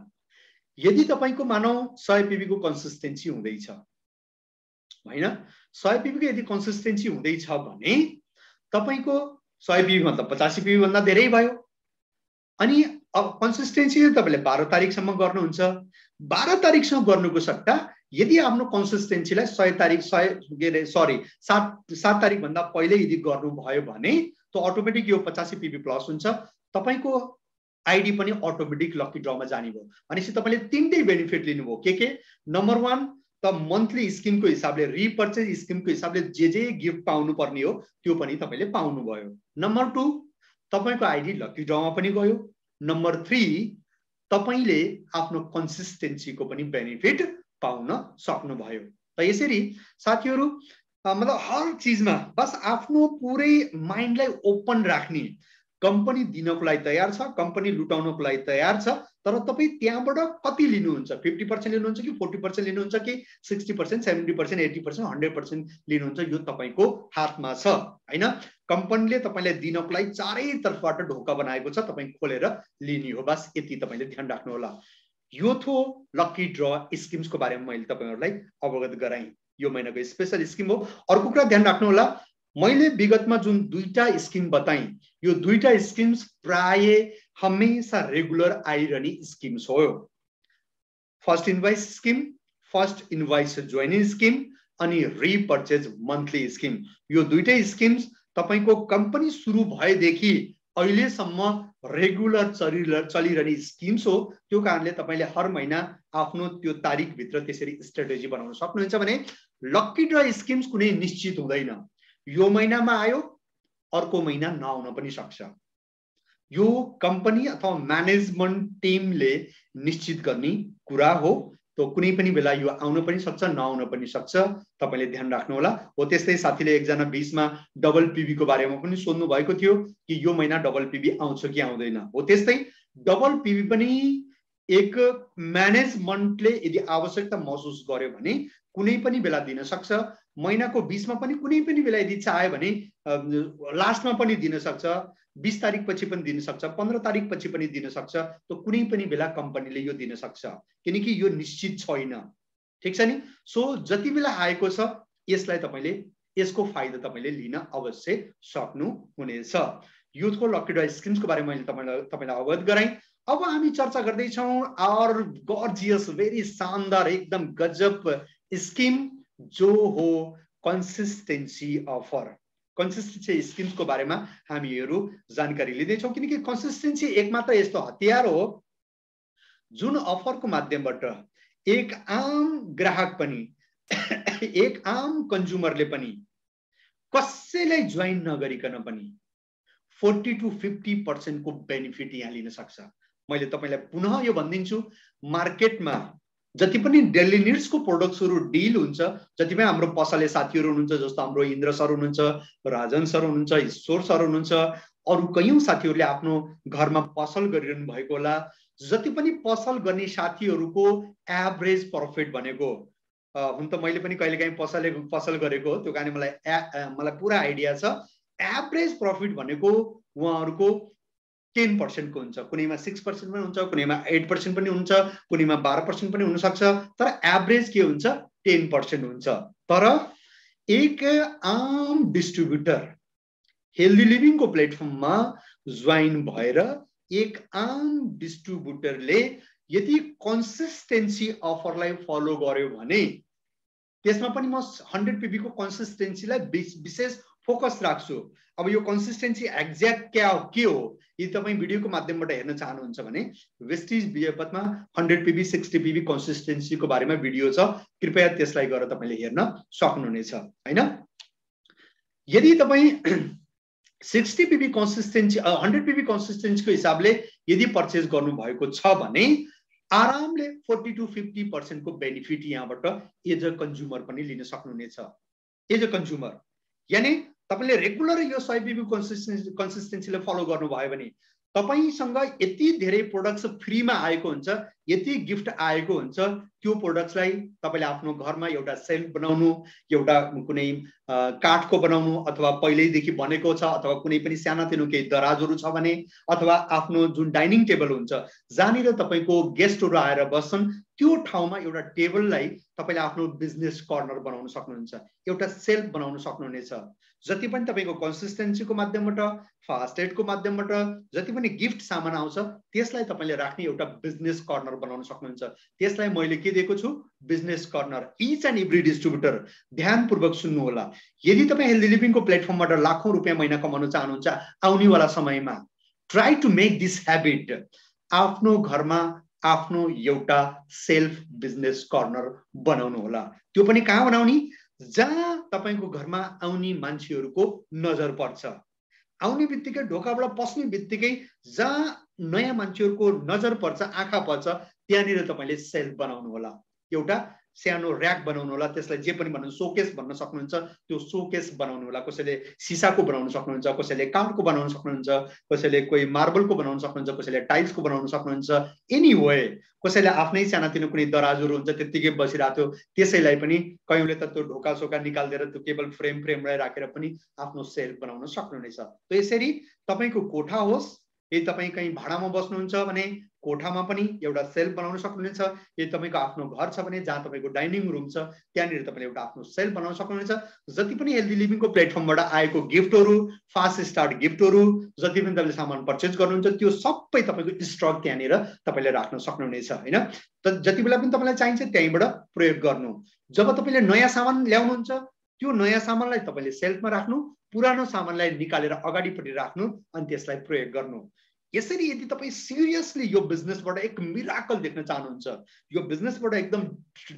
यदि तपाईको मानौ 100 PB को कन्सिस्टेन्सी हुँदैछ हैन, 100 PB को यदि कन्सिस्टेन्सी हुँदैछ भने तपाईको 100 PB मतलब 85 PB भन्दा धेरै भयो। अनि अब कन्सिस्टेन्सी तपाईले 12 तारिखसम्म गर्नुहुन्छ। 12 तारिखसम्म गर्नुको सट्टा यदि आफ्नो कन्सिस्टेन्सीलाई 7 तारिख भन्दा पहिले यदि गर्नुभयो भने तो अटोमेटिक यो 85 PB प्लस हुन्छ, तपाईको आईडी पनि अटोमेटिक लकी ड्रमा जाने भयो। भनेपछि तपाईले तीनटै बेनिफिट लिनुभयो। के नम्बर 1 त मन्थली स्किमको हिसाबले रिपर्चेज स्किमको हिसाबले जे गिफ्ट पाउनु पर्ने हो त्यो पनि तपाईले पाउनु भयो। नम्बर 2 तपाईको आईडी लकी ड्रमा पनि गयो। नम्बर 3 तपाईले आफ्नो कन्सिस्टेन्सीको पनि बेनिफिट पाउन सक्नु भयो। त यसरी साथीहरु मतलब हर चीजमा बस आफ्नो पुरै माइन्डलाई ओपन राख्ने, कम्पनी दिनको लागि तयार छ, कम्पनी लुटाउनको लागि तयार छ, तर तपाई त्यहाँबाट कति लिनुहुन्छ? 50% लिनुहुन्छ कि 40% लिनुहुन्छ कि 60%, 70%, 80%, 100% लिनुहुन्छ? यो तपाईको हातमा छ हैन। कम्पनीले तपाईलाई दिनको लागि चारैतर्फबाट ढोका बनाएको छ, तपाई खोलेर लिने हो, बस यति तपाईले ध्यान राख्नु होला। यो थो लकी ड्र स्किम्सको बारेमा मैले तपाईहरुलाई अवगत गराएँ। यो महिनाको स्पेशल स्किम हो। अर्को कुरा ध्यान राख्नु होला, मैले विगतमा जुन 2टा स्किम बताएँ यो 2टा स्किम्स प्राय हमेशा रेगुलर आइरहने स्किम्स हो। First invoice scheme, first invoice joining scheme अनि रिपर्चेज मन्थली स्किम। यो 2टै स्किम्स तपाईको कम्पनी सुरु भएदेखि अहिलेसम्म रेगुलर चलिरहने स्किम्स हो। त्यो कारणले तपाईले हर महिना आफ्नो त्यो तारिख भित्र त्यसरी स्ट्र्याटेजी बनाउन सक्नुहुन्छ। भने लकी ड्र स्किम्स कुनै निश्चित हुँदैन, यो महिनामा आयो अर्को महिना नआउन पनि सक्छ। यो कम्पनी अथवा म्यानेजमेन्ट टिमले निश्चित गर्ने कुरा हो। तो कुनै पनि बेला यो आउन पनि सक्छ, नआउन पनि सक्छ, तपाईले ध्यान राख्नु होला। हो त्यस्तै साथीले एकजना 20 मा डबल पीबी को बारेमा पनि सोध्नु भएको थियो कि यो महिना डबल पीबी आउँछ कि आउँदैन। हो त्यस्तै डबल पीबी पनि एक म्यानेजमेन्टले यदि आवश्यकता महसुस गर्यो भने कुनै पनि बेला दिन सक्छ। महिनाको 20 मा पनि कुनै पनि बेला यदि चाह्यो भने लास्टमा पनि दिन सक्छ, 20 तारिख पछि पनि दिन सक्छ, 15 तारिख पछि पनि दिन सक्छ। तो कुनै पनि बेला कम्पनीले यो दिन सक्छ, किनकि यो निश्चित छैन। ठीक छ नि। सो जति बेला आएको छ यसलाई तपाईले यसको फाइदा तपाईले लिन अवश्य सक्नु हुनेछ। युथको लकी ड्र स्किम्सको बारेमा मैले तपाईलाई अवगत गराएँ। अब हामी चर्चा गर्दै छौं आवर गॉर्जियस भेरी शानदार एकदम गजब स्किम जो हो कन्सिस्टेन्सी अफर। कन्सिस्टेन्सी स्किम्स को बारेमा हामीहरु जानकारी लिँदै छौं, किनकि कन्सिस्टेन्सी एक मात्र यस्तो हतियार हो जुन अफर को माध्यमबाट एक आम ग्राहक पनि एक आम कन्ज्युमरले पनि कसैलाई जोइन नगरिकन पनि 40 to 50% को बेनिफिट यहाँ लिन सक्छ। मैले तपाईलाई पुनः यो भन्दिन्छु, मार्केटमा जति पनि डेली निड्सको प्रोडक्ट्सहरु डील हुन्छ, जति पनि हाम्रो पसले साथीहरु हुनुहुन्छ, जस्तो हाम्रो इन्द्र सर हुनुहुन्छ, राजन सर हुनुहुन्छ, ईश्वर सर हुनुहुन्छ, अरु कयौं साथीहरुले आफ्नो घरमा पसल गरिरहनु भएको होला। जति पनि पसल गर्ने साथीहरुको एभरेज प्रॉफिट भनेको हुन त मैले पनि कहिलेकाहीँ पसल गरेको हो, त्यो कारणले मलाई पुरा आइडिया छ। एभरेज प्रॉफिट भनेको उहाँहरुको 10% को हुन्छ, कुनैमा 6% पनि हुन्छ, कुनैमा 8% पनि हुन्छ, कुनैमा 12% पनि हुन सक्छ, तर एभरेज के हुन्छ 10% हुन्छ। तर एक आम डिस्ट्रिब्युटर हेल्दी लिभिङ को प्लेटफर्ममा जोइन भएर एक आम डिस्ट्रिब्युटरले यदि कन्सिस्टेन्सी अफरलाई फलो गर्यो भने त्यसमा पनि म 100 PB को कन्सिस्टेन्सीलाई विशेष फोकस राख्छु। अब यो कन्सिस्टेन्सी एक्ज्याक्ट के हो यदि तपाई भिडियोको माध्यमबाट हेर्न चाहनुहुन्छ भने वेस्टिज बिएपथमा 100 PB 60 PB कन्सिस्टेन्सी को बारेमा भिडियो छ, कृपया त्यसलाई गएर तपाईले हेर्न सक्नुहुनेछ हैन। यदि तपाई 60 PB कन्सिस्टेन्सी 100 PB कन्सिस्टेन्सी को हिसाबले यदि परचेज गर्नु भएको छ भने आरामले 40 to 50% को बेनिफिट यहाँबाट एज अ कन्ज्युमर पनि लिन सक्नुहुनेछ। एज अ कन्ज्युमर यानी तपाईले रेगुलर यो 100 PB कन्सिस्टेन्सीले फलो गर्नुभयो भने तपाईसँग यति धेरै प्रोडक्ट्स फ्रीमा आएको हुन्छ, यति गिफ्ट आएको हुन्छ, त्यो प्रोडक्ट्सलाई तपाईले आफ्नो घरमा एउटा सेल्फ बनाउनु, एउटा कुनै काठको बनाउनु अथवा पहिल्यैदेखि बनेको छ अथवा कुनै पनि सानातिनो केही दराजहरु छ भने अथवा आफ्नो जुन डाइनिङ टेबल हुन्छ जहाँनिर तपाईको गेस्टहरु आएर बस्छन् त्यो ठाउँमा एउटा टेबललाई तपाईले आफ्नो बिजनेस कर्नर बनाउन सक्नुहुन्छ, एउटा सेल्फ बनाउन सक्नुहुनेछ। जति पनि तपाईको कन्सिस्टेन्सीको माध्यमबाट, फास्ट एडको माध्यमबाट जति पनि गिफ्ट सामान आउँछ त्यसलाई तपाईले राख्ने एउटा बिजनेस कर्नर बनाउन सक्नुहुन्छ। त्यसलाई मैले के दिएको छु, business corner. Each and every distributor ध्यानपूर्वक सुन्नु होला। यदि तपाई हेल्दी लिभिङको प्लेटफर्मबाट लाखौं रुपैयाँ महिना कमाउन चाहनुहुन्छ आउने वाला समयमा, try to make this habit. आफ्नो घरमा आफ्नो एउटा सेल्फ बिजनेस कर्नर बनाउनु होला। त्यो पनि कहाँ बनाउने, जहाँ तपाईको घरमा आउने मान्छेहरुको नजर पर्छ। आउने बित्तिकै ढोकाबाट पस्ने बित्तिकै जहाँ नयाँ मान्छेहरुको नजर पर्छ, आँखा पर्छ, त्यहाँनिर तपाईले सेल्फ बनाउनु होला। एउटा सानो र्याक बनाउनु होला, त्यसलाई जे पनि भन्नु सोकेस भन्न सक्नुहुन्छ, त्यो सोकेस बनाउनु होला। कसैले सिसाको बनाउन सक्नुहुन्छ, कसैले काठको बनाउन सक्नुहुन्छ, कसैले कोही मार्बलको बनाउन सक्नुहुन्छ, कसैले टाइल्सको बनाउन सक्नुहुन्छ। एनीवे कसैले आफ्नै सानातिनो कुनै दराजहरु हुन्छ त्यतिकै बसिराथ्यो, त्यसैलाई पनि कयौंले त त्यो ढोका सोका निकाल्दिएर त्यो केवल फ्रेमलाई राखेर पनि आफ्नो सेल्फ बनाउन सक्नुहुनेछ। त यसरी तपाईको कोठा होस्, यदि तपाई कहीं भाडामा बस्नुहुन्छ भने कोठामा पनि एउटा सेल्फ बनाउन सक्नुहुनेछ। यदि तपाईको आफ्नो घर छ भने जहाँ तपाईको डाइनिङ रुम छ त्यहाँनिर तपाईले एउटा आफ्नो सेल्फ बनाउन सक्नुहुनेछ। जति पनि हेल्दी लिभिङको प्लेटफर्मबाट आएको गिफ्टहरु, फास्ट स्टार्ट गिफ्टहरु, जति पनि तपाईले सामान पर्चेज गर्नुहुन्छ त्यो सबै तपाईको स्टक त्यहाँनिर तपाईले राख्न सक्नुहुनेछ हैन। त जति बेला पनि तपाईलाई चाहिन्छ त्यहीबाट प्रयोग गर्नु। जब तपाईले नयाँ सामान ल्याउनुहुन्छ त्यो नयाँ सामानलाई तपाईले सेल्फमा राख्नु, पुरानो सामानलाई निकालेर अगाडिपट्टि राख्नु अनि त्यसलाई प्रयोग गर्नु। यसरी यदि तपाई सिरियसली यो बिजनेसबाट एक मिराकल देख्न चाहनुहुन्छ, यो बिजनेसबाट एकदम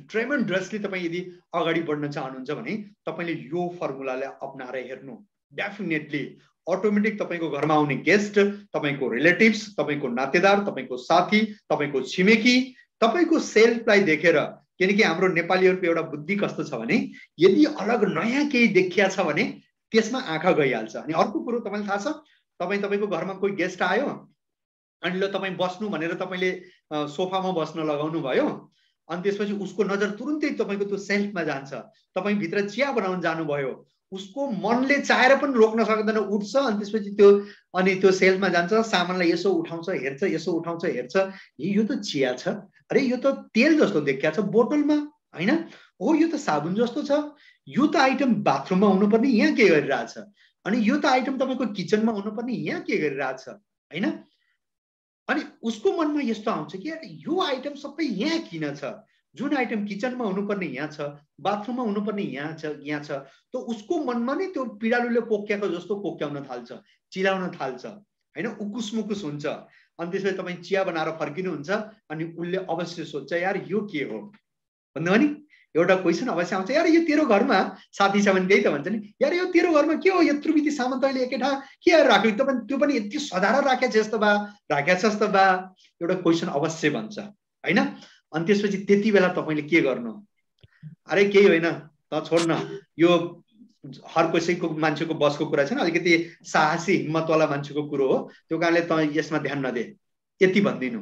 ट्रेमेन्डसली तपाई यदि अगाडि बढ्न चाहनुहुन्छ भने तपाईले यो फर्मुलालाई अपनाएर हेर्नु। डेफिनेटली अटोमेटिक तपाईको घरमा आउने गेस्ट, तपाईको रिलेटिभ्स, तपाईको नातेदार, तपाईको साथी, तपाईको छिमेकी तपाईको सेल्फलाई देखेर, किनकि हाम्रो नेपालीहरुको एउटा बुद्धि कस्तो छ भने यदि अलग नयाँ केही देखिया छ भने त्यसमा आँखा गइहाल्छ। अनि अर्को कुरो तपाईलाई थाहा छ, तपाईको घरमा कोही गेस्ट आयो अनि ल तपाई बस्नु भनेर तपाईले सोफामा बस्न लगाउनु भयो, अनि त्यसपछि उसको नजर तुरुन्तै तपाईको त्यो सेल्फमा जान्छ। तपाई भित्र चिया बनाउन जानुभयो, उसको मनले चाहेर पनि रोक्न सक्दैन, उठ्छ अनि त्यसपछि त्यो सेल्फमा जान्छ, सामानलाई यसो उठाउँछ हेर्छ, यसो उठाउँछ हेर्छ, यो त चिया छ, अरे यो त तेल जस्तो देखिया छ बोतलमा हैन, ओ यो त साबुन जस्तो छ, यो त आइटम बाथरुममा हुनुपर्ने यहाँ के गरिरहेछ, अनि यो त आइटम तपाईको किचनमा हुनुपर्ने यहाँ के गरिरहेछ हैन। अनि उसको मनमा यस्तो आउँछ कि यार यो आइटम सबै यहाँ किन छ, जुन आइटम किचनमा हुनुपर्ने यहाँ छ, बाथरुममा हुनुपर्ने यहाँ छ। त उसको मनमा नै त्यो पिडालुले कोक्याको जस्तो कोक्याउन थाल्छ, चिलाउन थाल्छ हैन, उकुस मुकुस हुन्छ। अनि त्यसपछि तपाई चिया बनाएर फर्किनुहुन्छ अनि उसले अवश्य सोध्छ यार यो के हो भन्दा नि एउटा क्वेशन अवश्य आउँछ, यार यो तेरो घरमा साथी छ भने त्यही त भन्छ नि, यार यो तेरो घरमा के हो यत्रो बिति सामान तैले एकै ठाउँ के राख्यो त, त्यो पनि यति सजाएर राखेछ जस्तो बा, एउटा क्वेशन अवश्य भन्छ हैन। अनि त्यसपछि त्यति बेला तपाईले के गर्नु, अरे केही होइन त छोड्न, यो हर कसैको मान्छेको बसको कुरा छैन, अलिकति साहसी हिम्मतवाला मान्छेको कुरो हो, त्यो कारणले त यसमा ध्यान नदे, यति भन्दिनु।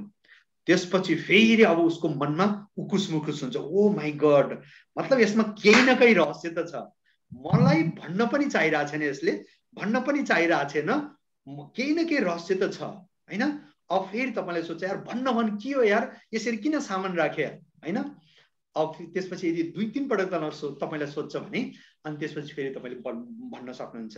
त्यसपछि फेरि अब उसको मनमा उकुस मुकुस हुन्छ, ओ माई गॉड, मतलब यसमा केही न केही रहस्य त छ, मलाई भन्न पनि चाहिरहेको छैन, यसले भन्न पनि चाहिरहेको छैन, केही न केही रहस्य त छ हैन। अब फेरि तपाईले सोच्छ यार भन्न के हो यार, यसरी किन सामान राखे हैन। अब त्यसपछि यदि 2-3 पटक तपाईलाई सोध्छ भने अनि त्यसपछि फेरि तपाईले भन्न सक्नुहुन्छ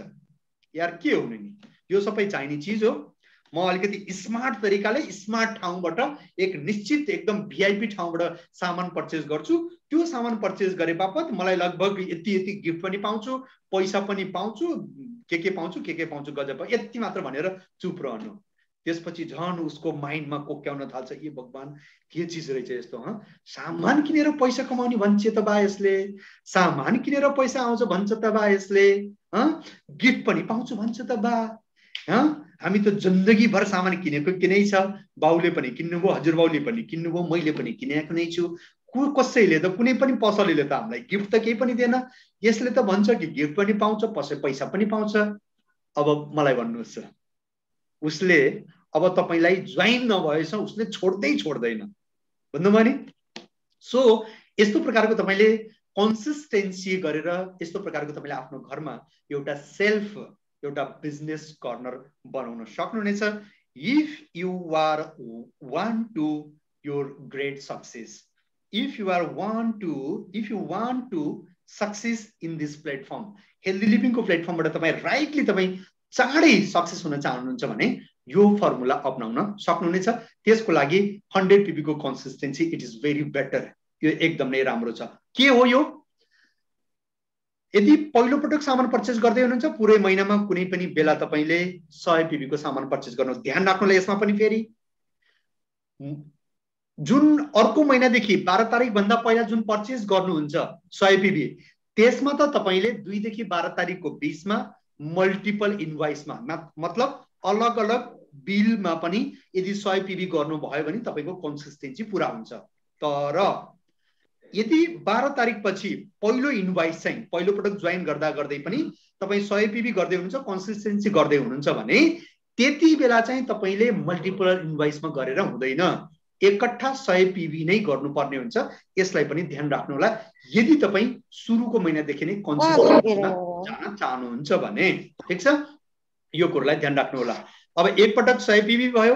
यार के हो नि, यो सबै चाहिने चीज हो, म अलिकति स्मार्ट तरिकाले स्मार्ट ठाउँबाट एक निश्चित एकदम भिआइपी ठाउँबाट सामान पर्चेस गर्छु, त्यो सामान पर्चेस गरे बापत मलाई लगभग यति यति गिफ्ट पनि पाउँछु, पैसा पनि पाउँछु, के पाउँछु गजब, यति मात्र भनेर चुप रहनु। त्यसपछि झन् उसको माइन्डमा कोक्याउन थाल्छ, ए भगवान के चीज रहेछ यस्तो, सामान किनेर पैसा कमाउने भन्छ त बा यसले, सामान किनेर पैसा आउँछ भन्छ त बा यसले, गिफ्ट पनि पाउँछु भन्छ त बा, हामी त जिन्दगी भर सामान किनेको किनै छ, बाउले पनि किन्नुभयो, हजुरबाउले पनि किन्नुभयो, मैले पनि किनेको नै छु, कसैले त कुनै पनि पसलेले त हामीलाई गिफ्ट त केही पनि दिएन, यसले त भन्छ कि गिफ्ट पनि पाउँछ, पैसा पनि पाउँछ। अब मलाई भन्नुहोस्, उसले अब तपाईलाई ज्वाइन नभएछ उसले छोड्दैन, भन्नुभयो नि। सो यस्तो प्रकारको तपाईले कन्सिस्टेन्सी गरेर यस्तो प्रकारको तपाईले आफ्नो घरमा एउटा एउटा बिजनेस कर्नर बनाउन सक्नुहुनेछ। If you want to your great success, if you want to success in this platform, healthy लिभिङको प्लेटफर्मबाट तपाईँ राइटली तपाईँ चाँडै सक्सेस हुन चाहनुहुन्छ भने यो फर्मुला अपनाउन सक्नुहुनेछ। त्यसको लागि 100 ppb को consistency it is very better, यो एकदम नै राम्रो छ। के हो यो, यदि पहिलो पटक सामान पर्चेस गर्दै हुनुहुन्छ पुरै महिनामा कुनै पनि बेला तपाईले 100 ppb को सामान पर्चेस गर्नु ध्यान राख्नुलाई, यसमा पनि फेरि जुन अर्को महिनादेखि 12 तारिक भन्दा पहिला जुन पर्चेस गर्नुहुन्छ 100 ppb, त्यसमा त तपाईले 2 देखि 12 तारिकको बीचमा मल्टिपल इनभॉइसमा, मतलब अलग अलग बिलमा पनि यदि 100 ppb गर्नुभयो भने तपाईको कन्सिस्टेन्सी पुरा हुन्छ। तर यदि 12 तारिक पछि पहिलो इनभॉइस चाहिँ पहिलो पटक ज्वाइन गर्दै पनि तपाई 100 ppb गर्दै हुनुहुन्छ, कन्सिस्टेन्सी गर्दै हुनुहुन्छ भने त्यति बेला चाहिँ तपाईले मल्टिपल इनभॉइसमा गरेर हुँदैन, एकट्ठा 100 ppb नै गर्नुपर्ने हुन्छ। यसलाई पनि ध्यान राख्नु होला यदि तपाई सुरुको महिनादेखि नै कन्सिस्टेन्सीमा जान चाहनुहुन्छ भने, ठीक छ, यो कुरालाई ध्यान राख्नु होला। अब एक पटक 100 ppb भयो,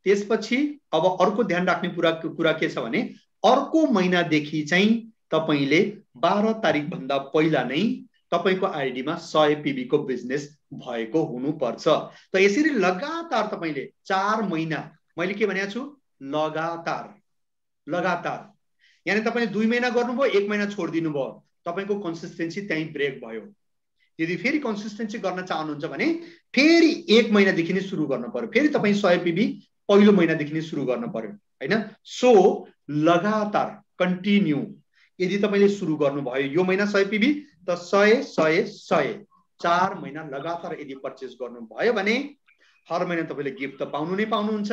त्यसपछि अब अर्को ध्यान राख्ने कुरा के छ भने अर्को महिनादेखि चाहिँ तपाईले 12 तारिक भन्दा पहिला नै तपाईको आईडीमा 100 ppb को बिजनेस भएको हुनुपर्छ। त यसरी लगातार तपाईले 4 महिना, मैले के भनेको छु, लगातार यानी तपाईले 2 महिना गर्नुभयो, 1 महिना छोड्दिनु भयो, तपाईको कन्सिस्टेन्सी त्यही ब्रेक भयो। यदि फेरि कन्सिस्टेन्सी गर्न चाहनुहुन्छ भने फेरि 1 महिनादेखि नै सुरु गर्न पर्यो, फेरि तपाई 100 ppb पहिलो महिनादेखि नै सुरु गर्न पर्यो हैन। सो लगातार कन्टिन्यू यदि तपाईले सुरु गर्नुभयो यो महिना 100 ppb त 100 4 महिना लगातार यदि पर्चेस गर्नुभयो भने हर महिना तपाईले गिफ्ट त पाउनु नै पाउनुहुन्छ,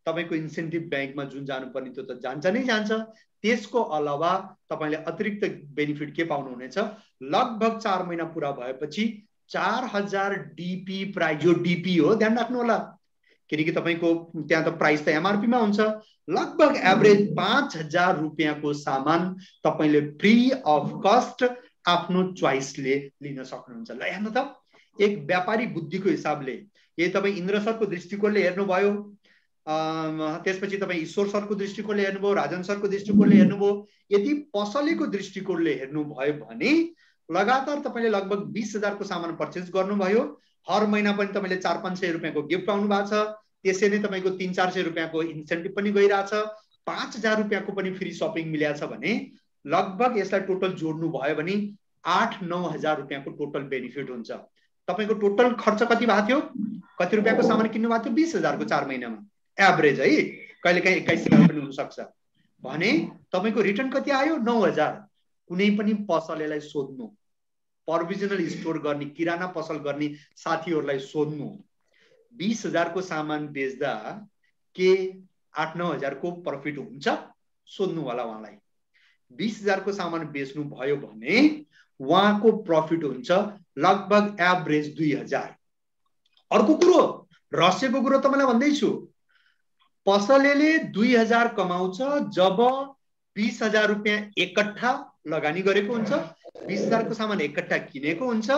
तपाईको इन्सेन्टिभ बैंकमा जुन जानुपर्ने त्यो त जान्छ नै जान्छ। त्यसको अलावा तपाईले अतिरिक्त बेनिफिट के पाउनुहुनेछ, लगभग 4 महिना पूरा भएपछि 4000 डीपी प्राइस, जो डीपी हो ध्यान राख्नु होला, किनकि तपाईको त्यहाँ त प्राइस त एमआरपी मा हुन्छ, लगभग एभरेज 5000 रुपैयाँको सामान तपाईले फ्री अफ कस्ट आफ्नो चोइसले लिन सक्नुहुन्छ। ल हेर्नु त, एक व्यापारी बुद्धिको हिसाबले यदि तपाई इन्द्र सरको दृष्टिकोणले हेर्नुभयो, त्यसपछि तपाई ईश्वर सरको दृष्टिकोणले हेर्नुभयो, राजन सरको दृष्टिकोणले हेर्नुभयो, यदि पसलेको दृष्टिकोणले हेर्नुभयो भने लगातार तपाईले लगभग 20000 को सामान पर्चेस गर्नुभयो, हर महिना पनि तपाईले 400-500 रुपैयाँको गिफ्ट पाउनु भएको छ, त्यसै नै तपाईको 300-400 रुपैयाँको इन्सेन्टिभ पनि गइरहेछ, 5000 रुपैयाँको पनि फ्री शपिङ मिलेछ भने लगभग यसलाई टोटल जोड्नु भयो भने 8-9 हजार रुपैयाँको टोटल बेनिफिट हुन्छ। तपाईको टोटल खर्च कति भएको थियो, कति रुपैयाँको सामान किन्नु भएको थियो, 20000 को 4 महिनामा एभरेज है, कहिलेकाहीँ 21000 पनि हुन सक्छ भने तपाईको रिटर्न कति आयो, 9000। कुनै पनि पसलेलाई सोध्नु, प्रोभिजनल स्टोर गर्ने, किराना पसल गर्ने साथीहरूलाई सोध्नु, 20000 को सामान बेच्दा के 8-9 हजारको प्रफिट हुन्छ सोध्नु होला उहाँलाई। 20,000 को सामान बेच्नु भयो भने उहाँको प्रफिट हुन्छ लगभग एभरेज 2,000। अर्को कुरो रहस्यको कुरो तपाईलाई भन्दैछु, पसलेले 2,000 कमाउँछ जब 20,000 रुपैयाँ एकट्ठा लगानी गरेको हुन्छ, 20,000 को सामान एकट्ठा किनेको हुन्छ,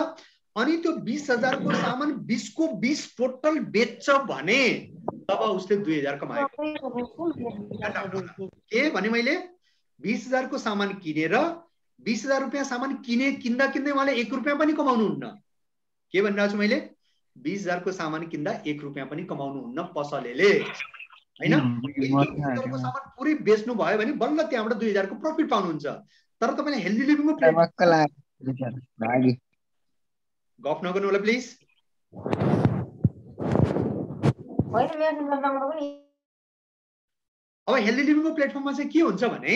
अनि त्यो 20,000 को सामान 20 को 20 टोटल बेच्छ भने तब उसले 2,000 कमाएको। के भने मैले 20,000 को सामान किनेर 20,000 रुपैयाँ सामान किन्दा किन्दै उहाँले 1 रुपैयाँ पनि कमाउनुहुन्न। के भनिरहेको छु मैले? 20,000 को सामान किन्दा 1 रुपैयाँ पनि कमाउनुहुन्न पसलेले, हैन? 20,000 को सामान पुरै बेच्नु भयो भने बल्ल त्यहाँबाट 2,000 को प्रफिट पाउनुहुन्छ। तर तपाईले हेल्दी लिभिङको गफ नगर्नु होला प्लिज। अब हेल्दी लिभिङको प्लेटफर्ममा चाहिँ के हुन्छ भने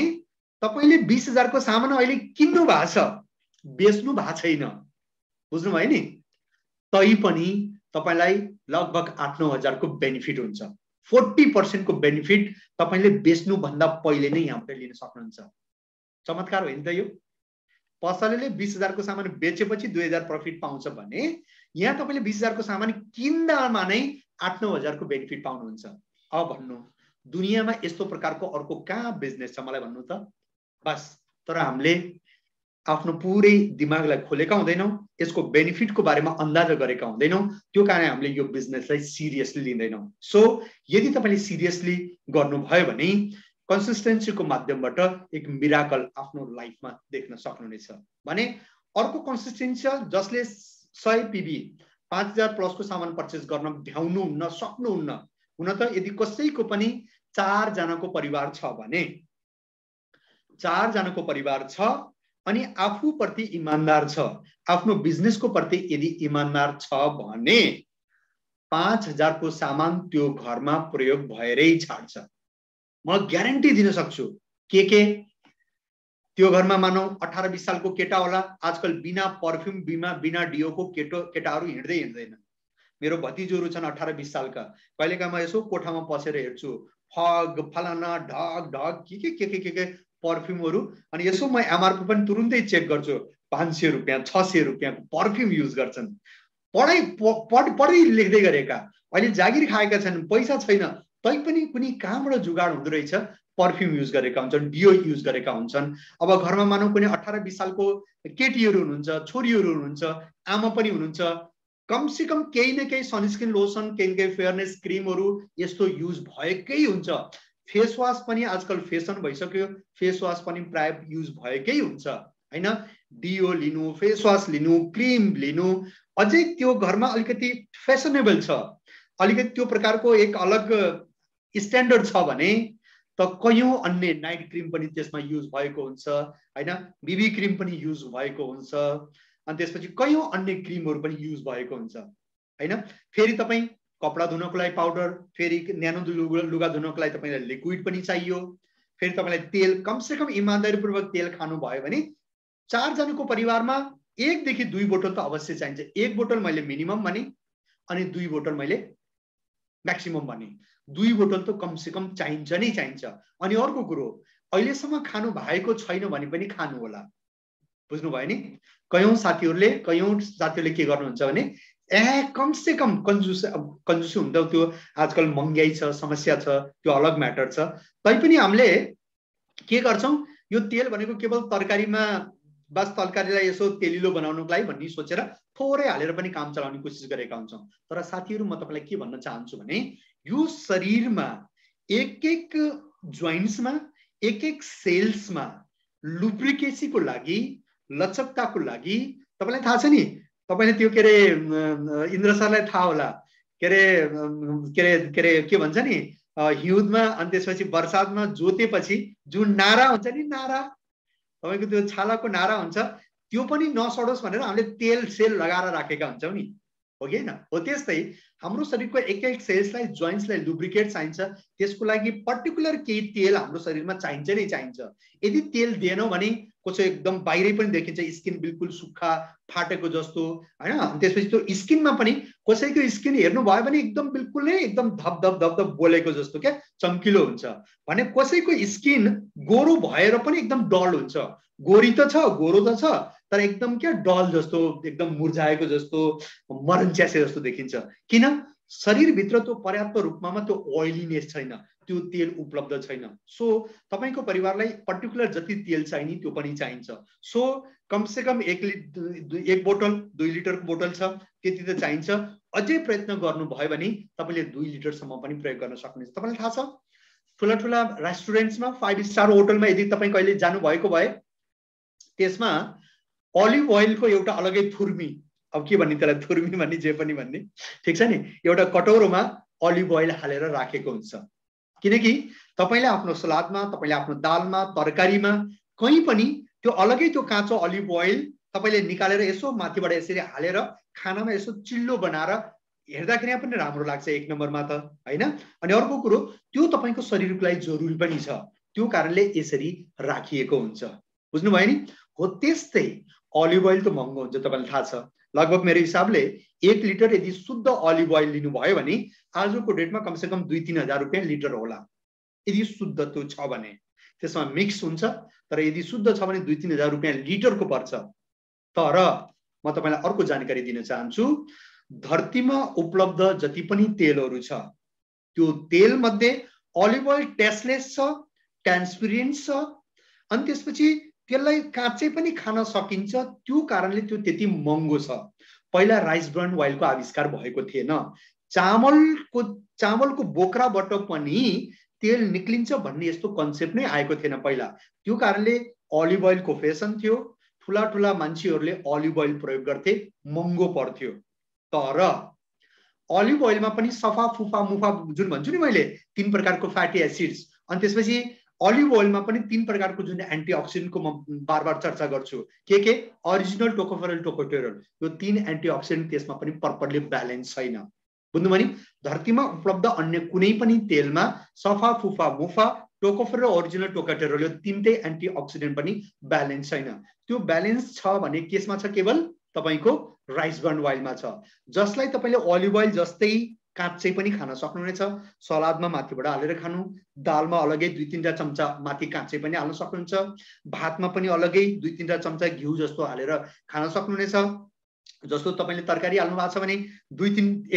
तपाईले 20,000 को सामान अहिले किन्नु भएको छ, बेच्नु भएको छैन, बुझ्नु भयो नि? तै पनि तपाईलाई लगभग 8-9 हजार को बेनिफिट हुन्छ। 40% को बेनिफिट तपाईले बेच्नु भन्दा पहिले नै यहाँबाट लिन सक्नुहुन्छ। चमत्कार हो नि त यो? पसलेले 20,000 को सामान बेचेपछि 2,000 प्रफिट पाउँछ भने यहाँ तपाईले 20,000 को सामान किन्दामा नै 8-9 हजार को बेनिफिट पाउनुहुन्छ। अब भन्नु दुनियाँमा यस्तो प्रकारको अर्को कहाँ बिजनेस छ मलाई भन्नु त? बस तर हामीले आफ्नो पुरै दिमागलाई खोलेका हुँदैनौं, यसको बेनिफिटको बारेमा अन्दाजा गरेका हुँदैनौं, त्यो कारण हामीले यो बिजनेसलाई सिरियसली लिँदैनौं। सो यदि तपाईले सिरियसली गर्नुभयो भने कन्सिस्टेन्सीको माध्यमबाट एक मिराकल आफ्नो लाइफमा देख्न सक्नुहुनेछ। भने अर्को कन्सिस्टेन्सी छ जसले 100 पीबी 5,000 प्लस को सामान पर्चेस गर्न भ्याउनुहुन्न सक्नुहुन्न। हुन त यदि कसैको पनि 4 जनाको परिवार छ भने 4 जनाको परिवार छ अनि आफू प्रति इमानदार छ, आफ्नो बिजनेसको प्रति यदि इमानदार छ भने 5,000 को सामान त्यो घरमा प्रयोग भएरै छाड्छ। म ग्यारेन्टी दिन सक्छु। के त्यो घरमा मानौ 18-20 सालको केटा होला, आजकल बिना परफ्युम बिना डियोको केटाहरू हिँड्दैन। मेरो भतिजोहरू छन् 18-20 सालका। कहिलेकाहीँ म यसो कोठामा पसेर हेर्छु, फग फलाना ढग के परफ्युमहरू, अनि यसो म एमआरपी पनि तुरुन्तै चेक गर्छु। 500 रुपैयाँ 600 रुपैयाँको परफ्युम युज गर्छन्। पढाइ लेख्दै गरेका, अहिले जागिर खाएका छन्, पैसा छैन, तैपनि कुनै कहाँबाट जुगाड हुँदो रहेछ, परफ्युम युज गरेका हुन्छन्, डियो युज गरेका हुन्छन्। अब घरमा मानौ कुनै 18-20 सालको केटीहरू हुनुहुन्छ, छोरीहरू हुनुहुन्छ, आमा पनि हुनुहुन्छ, कमसे कम केही न केही सनस्क्रिन लोसन, केही न केही फेयरनेस क्रिमहरू यस्तो युज भएकै हुन्छ। फेस वाश पनि आजकल फेसन भइसक्यो, फेस वाश पनि प्राय युज भएकै हुन्छ, हैन? डियो लिनु, फेस वाश लिनु, क्रिम लिनु, अझै त्यो घरमा अलिकति फेसनेबल छ, अलिकति त्यो प्रकारको एक अलग स्ट्यान्डर्ड छ भने त कयौं अन्य नाइट क्रिम पनि त्यसमा युज भएको हुन्छ, हैन? बीबी क्रिम पनि युज भएको हुन्छ, अनि त्यसपछि कयौं अन्य क्रिमहरू पनि युज भएको हुन्छ, हैन? फेरि तपाई कपडा धुनको लागि पाउडर, फेरि न्यानो लुगा धुनको लागि तपाईलाई लिक्विड पनि चाहियो, फेरि तपाईलाई तेल, कमसे कम इमानदारीपूर्वक तेल खानु भयो भने 4 जनाको परिवारमा 1 देखि 2 बोतल त अवश्य चाहिन्छ। 1 बोतल मैले मिनिमम भने अनि 2 बोतल मैले म्याक्सिमम भने। 2 बोतल त कमसे कम चाहिन्छ नै चाहिन्छ। अनि अर्को कुरो, अहिलेसम्म खानु भएको छैन भने पनि खानु होला, बुझ्नु भयो नि? कयौं साथीहरूले के गर्नुहुन्छ भने कमसे कम कन्जुस हुँदा त्यो आजकल महँगाई छ, समस्या छ, त्यो अलग म्याटर छ। तैपनि हामीले के गर्छौं, यो तेल भनेको केवल तरकारीमा बस तरकारीलाई यसो तेलिलो बनाउनको लागि भन्ने सोचेर थोरै हालेर पनि काम चलाउने कोसिस गरेका हुन्छौं। तर साथीहरू म तपाईलाई के भन्न चाहन्छु भने यो शरीरमा एक जोइन्ट्समा एक सेल्समा लुब्रिकेसीको लागि, लचकताको लागि तपाईलाई थाहा छ नि, तपाईले त्यो के रे इन्द्र सरलाई थाहा होला, के भन्छ नि, हिउँदमा अनि त्यसपछि बर्सातमा जोतेपछि जुन नारा हुन्छ नि, नारा तपाईको त्यो छालाको नारा हुन्छ, त्यो पनि नसडोस् भनेर हामीले तेल सेल लगाएर राखेका हुन्छौं नि, हो कि हैन? हो त्यस्तै हाम्रो शरीरको एक सेल्सलाई, जोइन्ट्सलाई लुब्रिकेट चाहिन्छ, त्यसको लागि पर्टिकुलर केही तेल हाम्रो शरीरमा चाहिन्छ नै चाहिन्छ। यदि तेल दिएनौ भने कसै एकदम बाहिरै पनि देखिन्छ, स्किन बिल्कुल सुक्खा फाटेको जस्तो, हैन? त्यसपछि त्यो स्किनमा पनि कसैको स्किन हेर्नुभयो भने एकदम बिल्कुल नै एकदम धप धप धप धप बोलेको जस्तो क्या चम्किलो हुन्छ भने कसैको स्किन गोरो भएर पनि एकदम डल हुन्छ गोरी त छ गोरो त छ तर एकदम क्या डल जस्तो एकदम मुर्झाएको जस्तो मरन्च्यासे जस्तो देखिन्छ किन शरीरभित्र त्यो पर्याप्त रूपमा त्यो ओइलीनेस छैन त्यो तेल उपलब्ध छैन सो तपाईको परिवारलाई पर्टिकुलर जति तेल चाहिने त्यो पनि चाहिन्छ सो कमसे कम 1 बोतल 2 लिटरको बोतल छ त्यति त चाहिन्छ अझै प्रयत्न गर्नुभयो भने तपाईले 2 लिटरसम्म पनि प्रयोग गर्न सक्नुहुन्छ तपाईलाई थाहा छ ठुला ठुला रेस्टुरेन्ट्समा 5 स्टार होटलमा यदि तपाई कहिले जानु भएको भए त्यसमा अलिभ ओइलको एउटा अलगै थुर्मी अब के भन्ने त्यसलाई थुर्मी भन्ने जे पनि भन्ने ठीक छ नि एउटा कटौरोमा अलिभ ओइल हालेर राखेको हुन्छ किनकि तपाईले आफ्नो सलादमा तपाईले आफ्नो दालमा तरकारीमा कहीं पनि त्यो अलगै त्यो काँचो अलिभ ओइल तपाईले निकालेर यसो माथिबाट यसरी हालेर खानामा यसो चिल्लो बनाएर हेर्दाखेरि पनि राम्रो लाग्छ एक नम्बरमा त हैन अनि अर्को कुरो त्यो तपाईको शरीरको लागि जरुरी पनि छ त्यो कारणले यसरी राखिएको हुन्छ बुझ्नु भयो नि हो त्यस्तै अलिभ ओइल त महँगो हुन्छ तपाईलाई थाहा छ लगभग मेरो हिसाबले 1 लिटर यदि शुद्ध अलिभ ओइल लिनु भयो भने आजको डेटमा कमसे कम 2-3 हजार रुपैयाँ लिटर होला यदि शुद्ध त्यो छ भने त्यसमा मिक्स हुन्छ तर यदि शुद्ध छ भने 2-3 हजार रुपैयाँ लिटरको पर्छ तर म तपाईलाई अर्को जानकारी दिन चाहन्छु धरतीमा उपलब्ध जति पनि तेलहरू छ त्यो तेल मध्ये अलिभ ओइल टेस्टलेस छ ट्रान्सपेरेन्ट छ अनि त्यसपछि त्यसलाई काँचै पनि खान सकिन्छ त्यो कारणले त्यो त्यति महँगो छ पहिला राइस ब्रान ओइलको आविष्कार भएको थिएन चामलको बोक्राबाट पनि तेल निक्लिन्छ भन्ने यस्तो कन्सेप्ट नै आएको थिएन पहिला त्यो कारणले अलिभ ओइलको फेसन थियो ठुला ठुला मान्छेहरूले अलिभ ओइल प्रयोग गर्थे महँगो पर्थ्यो तर अलिभ ओइलमा पनि सफा फुफा मुफा जुन भन्छु नि मैले 3 प्रकारको फ्याटी एसिड्स अनि त्यसपछि अलिभ ओइलमा पनि 3 प्रकारको जुन एन्टीअक्सिडेन्टको म बार चर्चा गर्छु के ओरिजिनल टोकोफेरोल टोकोटेरोल यो 3 एन्टीअक्सिडेन्ट त्यसमा पनि प्रपरली ब्यालेन्स छैन बुझ्नुभयो नि धरतीमा उपलब्ध अन्य कुनै पनि तेलमा सफा फुफा मुफा टोकोफेरोल ओरिजिनल टोकोटेरोल यो 3टै एन्टीअक्सिडेन्ट पनि ब्यालेन्स छैन त्यो ब्यालेन्स छ भने केसमा छ केवल तपाईको राइस ब्रान ओइलमा छ जसलाई तपाईले अलिभ ओइल जस्तै काँचै पनि खान सक्नुहुनेछ सलादमा माथिबाट हालेर खानु दालमा अलगै 2-3 चम्चा माथि काँचै पनि हाल्न सक्नुहुन्छ भातमा पनि अलगै 2-3 चम्चा घिउ जस्तो हालेर खान सक्नुहुनेछ जस्तो तपाईले तरकारी हाल्नु भएको छ भने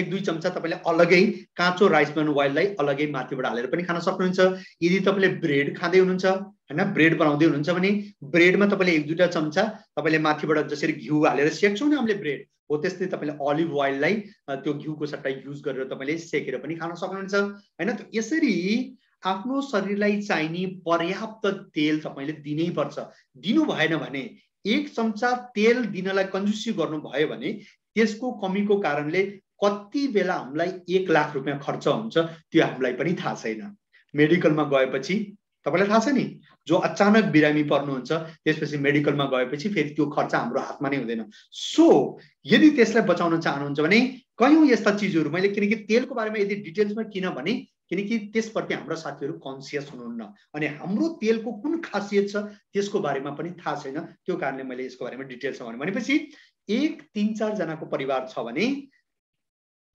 1-2 चम्चा तपाईले अलगै काँचो राइस ब्रान ओइललाई अलगै माथिबाट हालेर पनि खान सक्नुहुन्छ यदि तपाईले ब्रेड खाँदै हुनुहुन्छ हैन ब्रेड बनाउँदै हुनुहुन्छ भने ब्रेडमा तपाईले 1-2 चम्चा तपाईले माथिबाट जसरी घिउ हालेर सेक्छौं नि हामीले ब्रेड हो त्यस्तै तपाईले अलिभ ओइललाई त्यो घिउको सट्टा युज गरेर तपाईले सेकेर पनि खान सक्नुहुन्छ हैन यसरी आफ्नो शरीरलाई चाहिने पर्याप्त तेल तपाईले दिनै पर्छ दिनु भएन भने 1 चम्चा तेल दिनलाई कन्जुसी गर्नु भयो भने त्यसको कमीको कारणले कति बेला हामीलाई 1 लाख रुपैयाँ खर्च हुन्छ त्यो हामीलाई पनि थाहा छैन मेडिकलमा गएपछि तपाईलाई थाहा छ नि जो अचानक बिरामी पर्नुहुन्छ त्यसपछि मेडिकलमा गएपछि फेरि त्यो खर्च हाम्रो हातमा नै हुँदैन सो यदि त्यसलाई बचाउन चाहनुहुन्छ भने कयौं यस्ता चीजहरु मैले किनकि तेलको बारेमा यदि डिटेल्समा किन भने किनकि त्यसप्रति हाम्रो साथीहरु कन्सियस हुनुहुन्न अनि हाम्रो तेलको कुन खासियत छ त्यसको बारेमा पनि थाहा छैन त्यो कारणले मैले यसको बारेमा डिटेल्समा भनेपछि 1-3-4 जनाको परिवार छ भने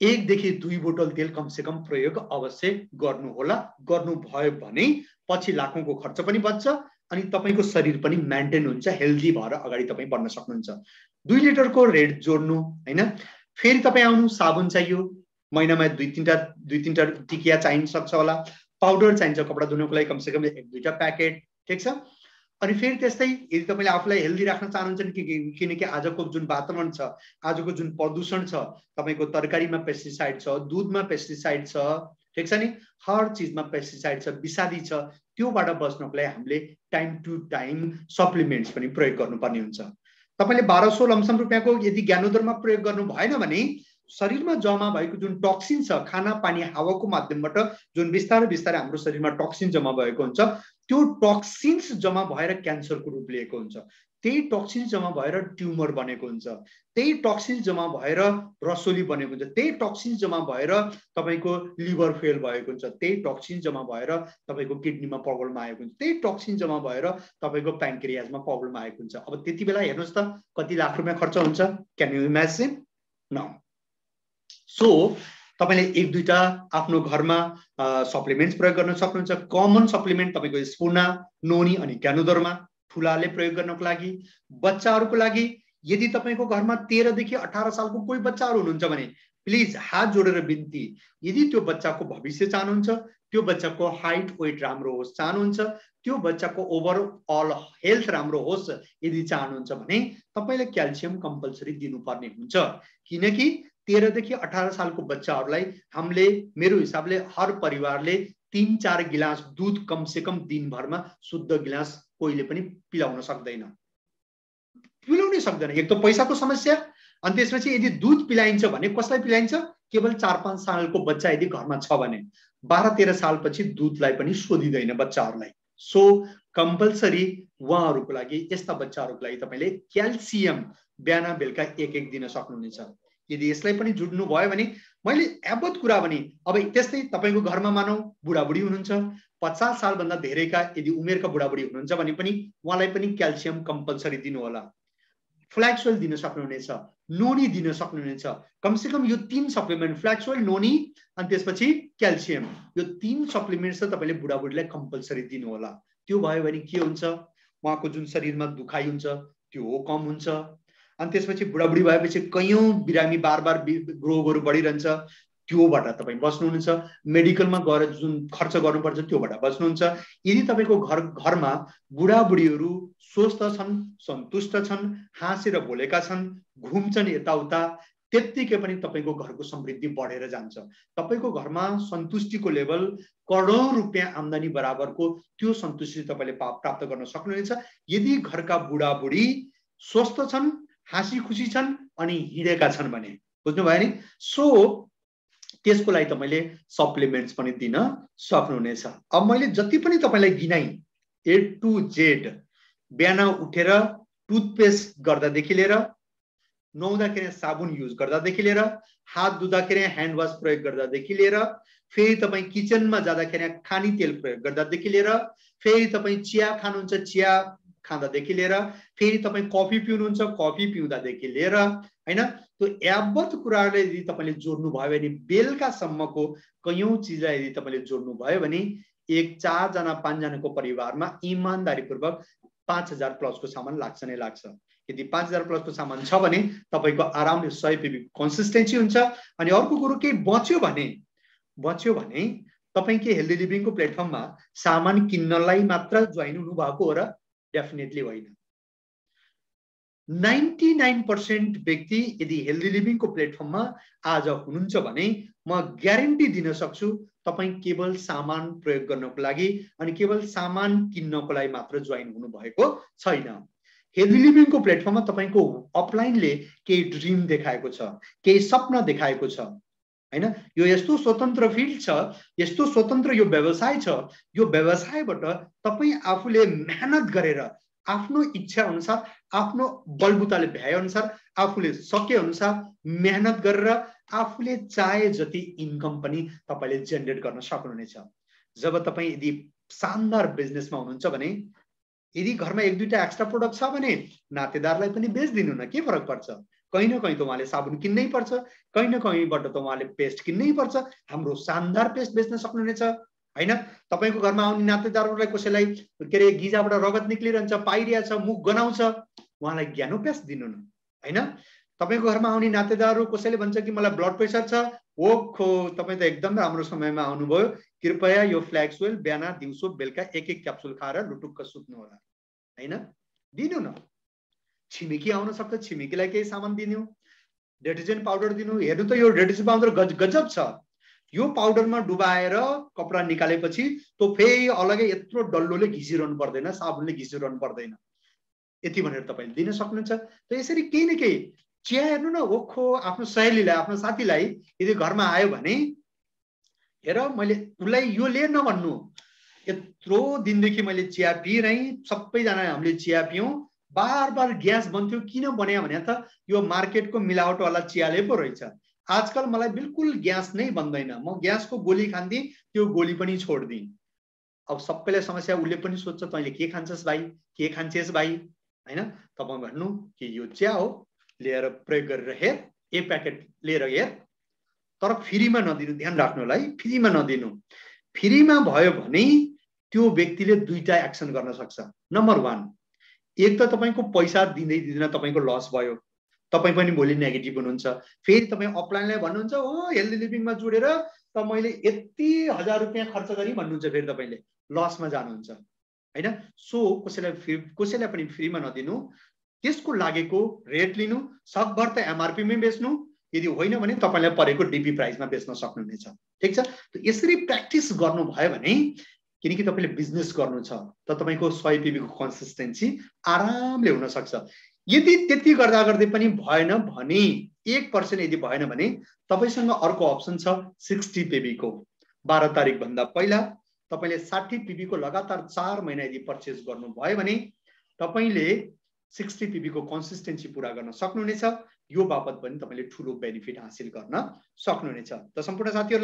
1 देखि 2 बोतल तेल कमसे कम प्रयोग अवश्य गर्नु होला गर्नु भयो भने पछि लाखौंको खर्च पनि बच्छ अनि तपाईको शरीर पनि मेन्टेन हुन्छ हेल्दी भएर अगाडि तपाई बढ्न सक्नुहुन्छ 2 लिटरको रेट जोड्नु हैन फेरि तपाई आउनु साबुन चाहियो महिनामा 2-3 टिकिया चाहिन सक्छ होला पाउडर चाहिन्छ कपडा धुनको लागि कमसे कम 1-2 प्याकेट ठीक छ अनि फेरि त्यस्तै यदि तपाईले आफुलाई हेल्दी राख्न चाहनुहुन्छ किनकि आजको जुन वातावरण छ आजको जुन प्रदूषण छ तपाईको तरकारीमा पेस्टिसाइड छ दूधमा पेस्टिसाइड छ ठीक छ नि हर चीजमा पेस्टिसाइड छ विषादी छ त्योबाट बच्नको लागि हामीले टाइम टु टाइम सप्लिमेन्ट्स पनि प्रयोग गर्नुपर्ने हुन्छ तपाईले 1200 लमसम रुपैयाँको यदि ज्ञानोदरमा प्रयोग गर्नु भएन भने शरीरमा जमा भएको जुन टक्सिन छ खाना पानी हावाको माध्यमबाट जुन बिस्तारै बिस्तारै हाम्रो शरीरमा टक्सिन जमा भएको हुन्छ त्यो टक्सिन्स जमा भएर क्यान्सरको रूप लिएको हुन्छ त्यही टक्सिन्स जमा भएर ट्युमर बनेको हुन्छ त्यही टक्सिन्स जमा भएर रसोली बनेको हुन्छ त्यही टक्सिन्स जमा भएर तपाईको लिभर फेल भएको हुन्छ त्यही टक्सिन्स जमा भएर तपाईको किडनीमा प्रब्लम आएको हुन्छ त्यही टक्सिन जमा भएर तपाईको प्यान्क्रियाजमा प्रब्लम आएको हुन्छ अब त्यति बेला हेर्नुस् त कति लाख रुपैयाँ खर्च हुन्छ can you imagine no so तपाईले एक दुईटा आफ्नो घरमा सप्लिमेन्ट्स प्रयोग गर्न सक्नुहुन्छ। कमन सप्लिमेन्ट तपाईको स्पुना, नोनी अनि ज्ञानोदरमा ठुलाले प्रयोग गर्नको लागि। बच्चाहरूको लागि यदि तपाईको घरमा 13 देखि 18 सालको कोही बच्चाहरू हुनुहुन्छ भने प्लिज हात जोडेर बिन्ती, यदि त्यो बच्चाको भविष्य चाहनुहुन्छ, त्यो बच्चाको हाइट वेट राम्रो होस् चाहनुहुन्छ, त्यो बच्चाको ओभरअल हेल्थ राम्रो होस् यदि चाहनुहुन्छ भने तपाईले क्याल्सियम कम्पल्सरी दिनुपर्ने हुन्छ। किनकि 13 देखि 18 सालको बच्चाहरूलाई हामीले, मेरो हिसाबले हर परिवारले 3-4 गिलास दूध कम से कम दिनभरमा शुद्ध गिलास कोहीले पनि पिलाउन सक्दैन, पिलाउनै सक्दैन। एक त पैसाको समस्या, अनि त्यसपछि यदि दूध पिलाइन्छ भने कसलाई पिलाइन्छ? केवल 4-5 सालको बच्चा यदि घरमा छ भने, 12-13 सालपछि दूधलाई पनि सोधिदैन बच्चाहरूलाई। सो कम्पल्सरी उहाँहरूको लागि, यस्ता बच्चाहरूको लागि तपाईले क्याल्सियम बिहान बेलुका एक दिन सक्नुहुनेछ। यदि यसलाई पनि जुट्नु भयो भने मैले यावत कुरा भने, अब त्यस्तै तपाईको घरमा मानौ बुढाबुढी हुनुहुन्छ, 50 साल भन्दा धेरैका यदि उमेरका बुढाबुढी हुनुहुन्छ भने पनि उहाँलाई पनि क्याल्सियम कम्पल्सरी दिनु होला। फ्ल्याक्स ओइल दिन सक्नुहुनेछ, नोनी दिन सक्नुहुनेछ। कम से कम यो 3 सप्लिमेन्ट, फ्ल्याक्स ओइल, नोनी अनि त्यसपछि क्याल्सियम, यो 3 सप्लिमेन्ट्स चाहिँ तपाईले बुढाबुढीलाई कम्पल्सरी दिनु होला। त्यो भयो भने के हुन्छ, उहाँको जुन शरीरमा दुखाइ हुन्छ त्यो कम हुन्छ। अनि त्यसपछि बुढाबुढी भएपछि कयौं बिरामी बार रोगहरू बढिरहन्छ, त्योबाट तपाई बस्नुहुन्छ। मेडिकलमा गएर जुन खर्च गर्नुपर्छ त्योबाट बस्नुहुन्छ। यदि तपाईको घरमा बुढाबुढीहरू स्वस्थ छन्, सन्तुष्ट छन्, हाँसेर बोलेका छन्, घुम्छन् यताउता, त्यत्तिकै पनि तपाईको घरको समृद्धि बढेर जान्छ। तपाईको घरमा सन्तुष्टिको लेभल करोडौं रुपैयाँ आम्दानी बराबरको त्यो सन्तुष्टि तपाईले प्राप्त गर्न सक्नुहुनेछ यदि घरका बुढाबुढी स्वस्थ छन्, हाँसी खुसी छन् अनि हिँडेका छन् भने। बुझ्नु भयो नि? सो त्यसको लागि तपाईले सप्लिमेन्ट्स पनि दिन सक्नुहुनेछ। अब मैले जति पनि तपाईलाई गिनाइ A to Z, बिहान उठेर टुथपेस्ट गर्दादेखि लिएर, नुहाउँदाखेरि साबुन युज गर्दादेखि लिएर, हात धुँदाखेरि ह्यान्ड वाश प्रयोग गर्दादेखि लिएर, फेरि तपाईँ किचनमा जाँदाखेरि खानी तेल प्रयोग गर्दादेखि लिएर, फेरि तपाईँ चिया खानुहुन्छ चिया खाँदादेखि लिएर, फेरि तपाईँ कफी पिउनुहुन्छ कफी पिउँदादेखि लिएर, हैन, त्यो यावत कुराहरूले यदि तपाईले जोड्नु भयो भने बेलुकासम्मको कयौं चिजलाई यदि तपाईले जोड्नु भयो भने 4 जना 5 जनाको परिवारमा इमानदारीपूर्वक 5000 प्लसको सामान लाग्छ नै लाग्छ। यदि 5000 प्लसको सामान छ भने तपाईको आरामले 100 PB कन्सिस्टेन्सी हुन्छ। अनि अर्को कुरो के बच्यो भने तपाई के हेल्दी लिभिङको प्लेटफर्ममा सामान किन्नलाई मात्र जोइन हुनु भएको हो र? डेफिनेटली होइन। 99% व्यक्ति यदि हेल्दी लिभिङको प्लेटफर्ममा आज हुनुहुन्छ भने म ग्यारेन्टी दिन सक्छु तपाई केवल सामान प्रयोग गर्नको लागि अनि केवल सामान किन्नको लागि मात्र जोइन हुनु भएको छैन। हेल्दी लिभिङको प्लेटफर्ममा तपाईको अपलाइनले केही ड्रिम देखाएको छ, केही सपना देखाएको छ, हैन? यो यस्तो स्वतन्त्र फिल्ड छ, यस्तो स्वतन्त्र यो व्यवसाय छ, यो व्यवसायबाट तपाई आफूले मेहनत गरेर आफ्नो इच्छा अनुसार, आफ्नो बलबुताले भ्याए अनुसार, आफूले सके अनुसार मेहनत गरेर आफूले चाहे जति इन्कम पनि तपाईले जेनेरेट गर्न सक्नुहुनेछ। जब तपाई यदि शानदार बिजनेसमा हुनुहुन्छ भने, यदि घरमा एक दुईटा एक्स्ट्रा प्रोडक्ट छ भने नातेदारलाई पनि बेच्दिनु न, के फरक पर्छ? कहीं न कहीं त उहाँले साबुन किन्नै पर्छ, कहीं न कहीँबाट त उहाँले पेस्ट किन्नै पर्छ। हाम्रो शानदार पेस्ट बेच्न सक्नुहुनेछ, हैन? तपाईको घरमा आउने नातेदारहरूलाई कसैलाई के रे गिजाबाट रगत निक्लिरहन्छ, पाइरहेछ, मुख गनाउँछ, उहाँलाई ज्ञानो पेस्ट दिनु न, हैन? तपाईको घरमा आउने नातेदारहरू कसैले भन्छ कि मलाई ब्लड प्रेसर छ, ओखो तपाई त एकदम राम्रो समयमा आउनुभयो, कृपया यो फ्ल्याक्स ओइल बिहान दिउँसो बेलुका एक क्याप्सुल खाएर लुटुक्क सुत्नु होला, हैन? दिनु न। छिमेकी आउन सक्छ, छिमेकीलाई केही सामान दिनु, डिटर्जेन्ट पाउडर दिनु। हेर्नु त यो डिटर्जेन्ट पाउडर गजब छ, यो पाउडरमा डुबाएर कपडा निकालेपछि त्यो फेरि अलगै यत्रो डल्लोले घिसिरहनु पर्दैन, साबुनले घिसिरहनु पर्दैन, यति भनेर तपाईले दिन सक्नुहुन्छ। त यसरी केही न केही चिया हेर्नु न, ओखो आफ्नो सहेलीलाई, आफ्नो साथीलाई यदि घरमा आयो भने हेर मैले उसलाई यो लिएर नभन्नु, यत्रो दिनदेखि मैले चिया पिइरहेँ, सबैजना हामीले चिया पियौँ, बार ग्यास बन्थ्यो, किन बन्यो भने त यो मार्केटको मिलावटवाला चियाले पो रहेछ। आजकल मलाई बिल्कुल ग्यास नै बन्दैन, म ग्यासको गोली खान्थेँ, त्यो गोली पनि छोड्दिएँ। अब सबैलाई समस्या, उसले पनि सोध्छ तैँले के खान्छस् भाइ, के खान्छेस् भाइ, हैन? तपाईँ भन्नु कि यो चिया हो, लिएर प्रयोग गरेर हेर, एक प्याकेट लिएर हेर, तर फ्रीमा नदिनु, ध्यान राख्नु होला है, फ्रीमा नदिनु। फ्रीमा भयो भने त्यो व्यक्तिले दुईटा एक्सन गर्न सक्छ। नम्बर 1, एक त तपाईको पैसा दिँदै दिँदैन तपाईको लस भयो, तपाई पनि भोलि नेगेटिभ हुनुहुन्छ। फेरि तपाई अपलाइनलाई भन्नुहुन्छ ओ हेल्दी लिभिङमा जोडेर त मैले यति 1000 रुपैयाँ खर्च गरी भन्नुहुन्छ, फेरि तपाईले लसमा जानुहुन्छ हैन। सो कसैलाई पनि फ्रीमा नदिनु, त्यसको लागेको रेट लिनु, सकभर त एमआरपी मै बेच्नु, यदि होइन भने तपाईलाई परेको डीपी प्राइसमा बेच्न सक्नुहुनेछ। ठीक छ, त यसरी प्र्याक्टिस गर्नु भयो भने, किनकि तपाईले बिजनेस गर्नु छ त तपाईको 100 पीबी को कन्सिस्टेन्सी आरामले हुन सक्छ। यदि त्यति गर्दा गर्दै पनि भएन भने 1% यदि भएन भने तपाईसँग अर्को अप्सन छ 60 पीबी को। 12 तारिक भन्दा पहिला तपाईले 60 पीबी को लगातार 4 महिना यदि परचेज गर्नु भयो भने तपाईले 60 पीबी को कन्सिस्टेन्सी पूरा गर्न सक्नुहुनेछ। यो बापत पनि तपाईले ठूलो बेनिफिट हासिल गर्न सक्नुहुनेछ। त सम्पूर्ण साथीहरुलाई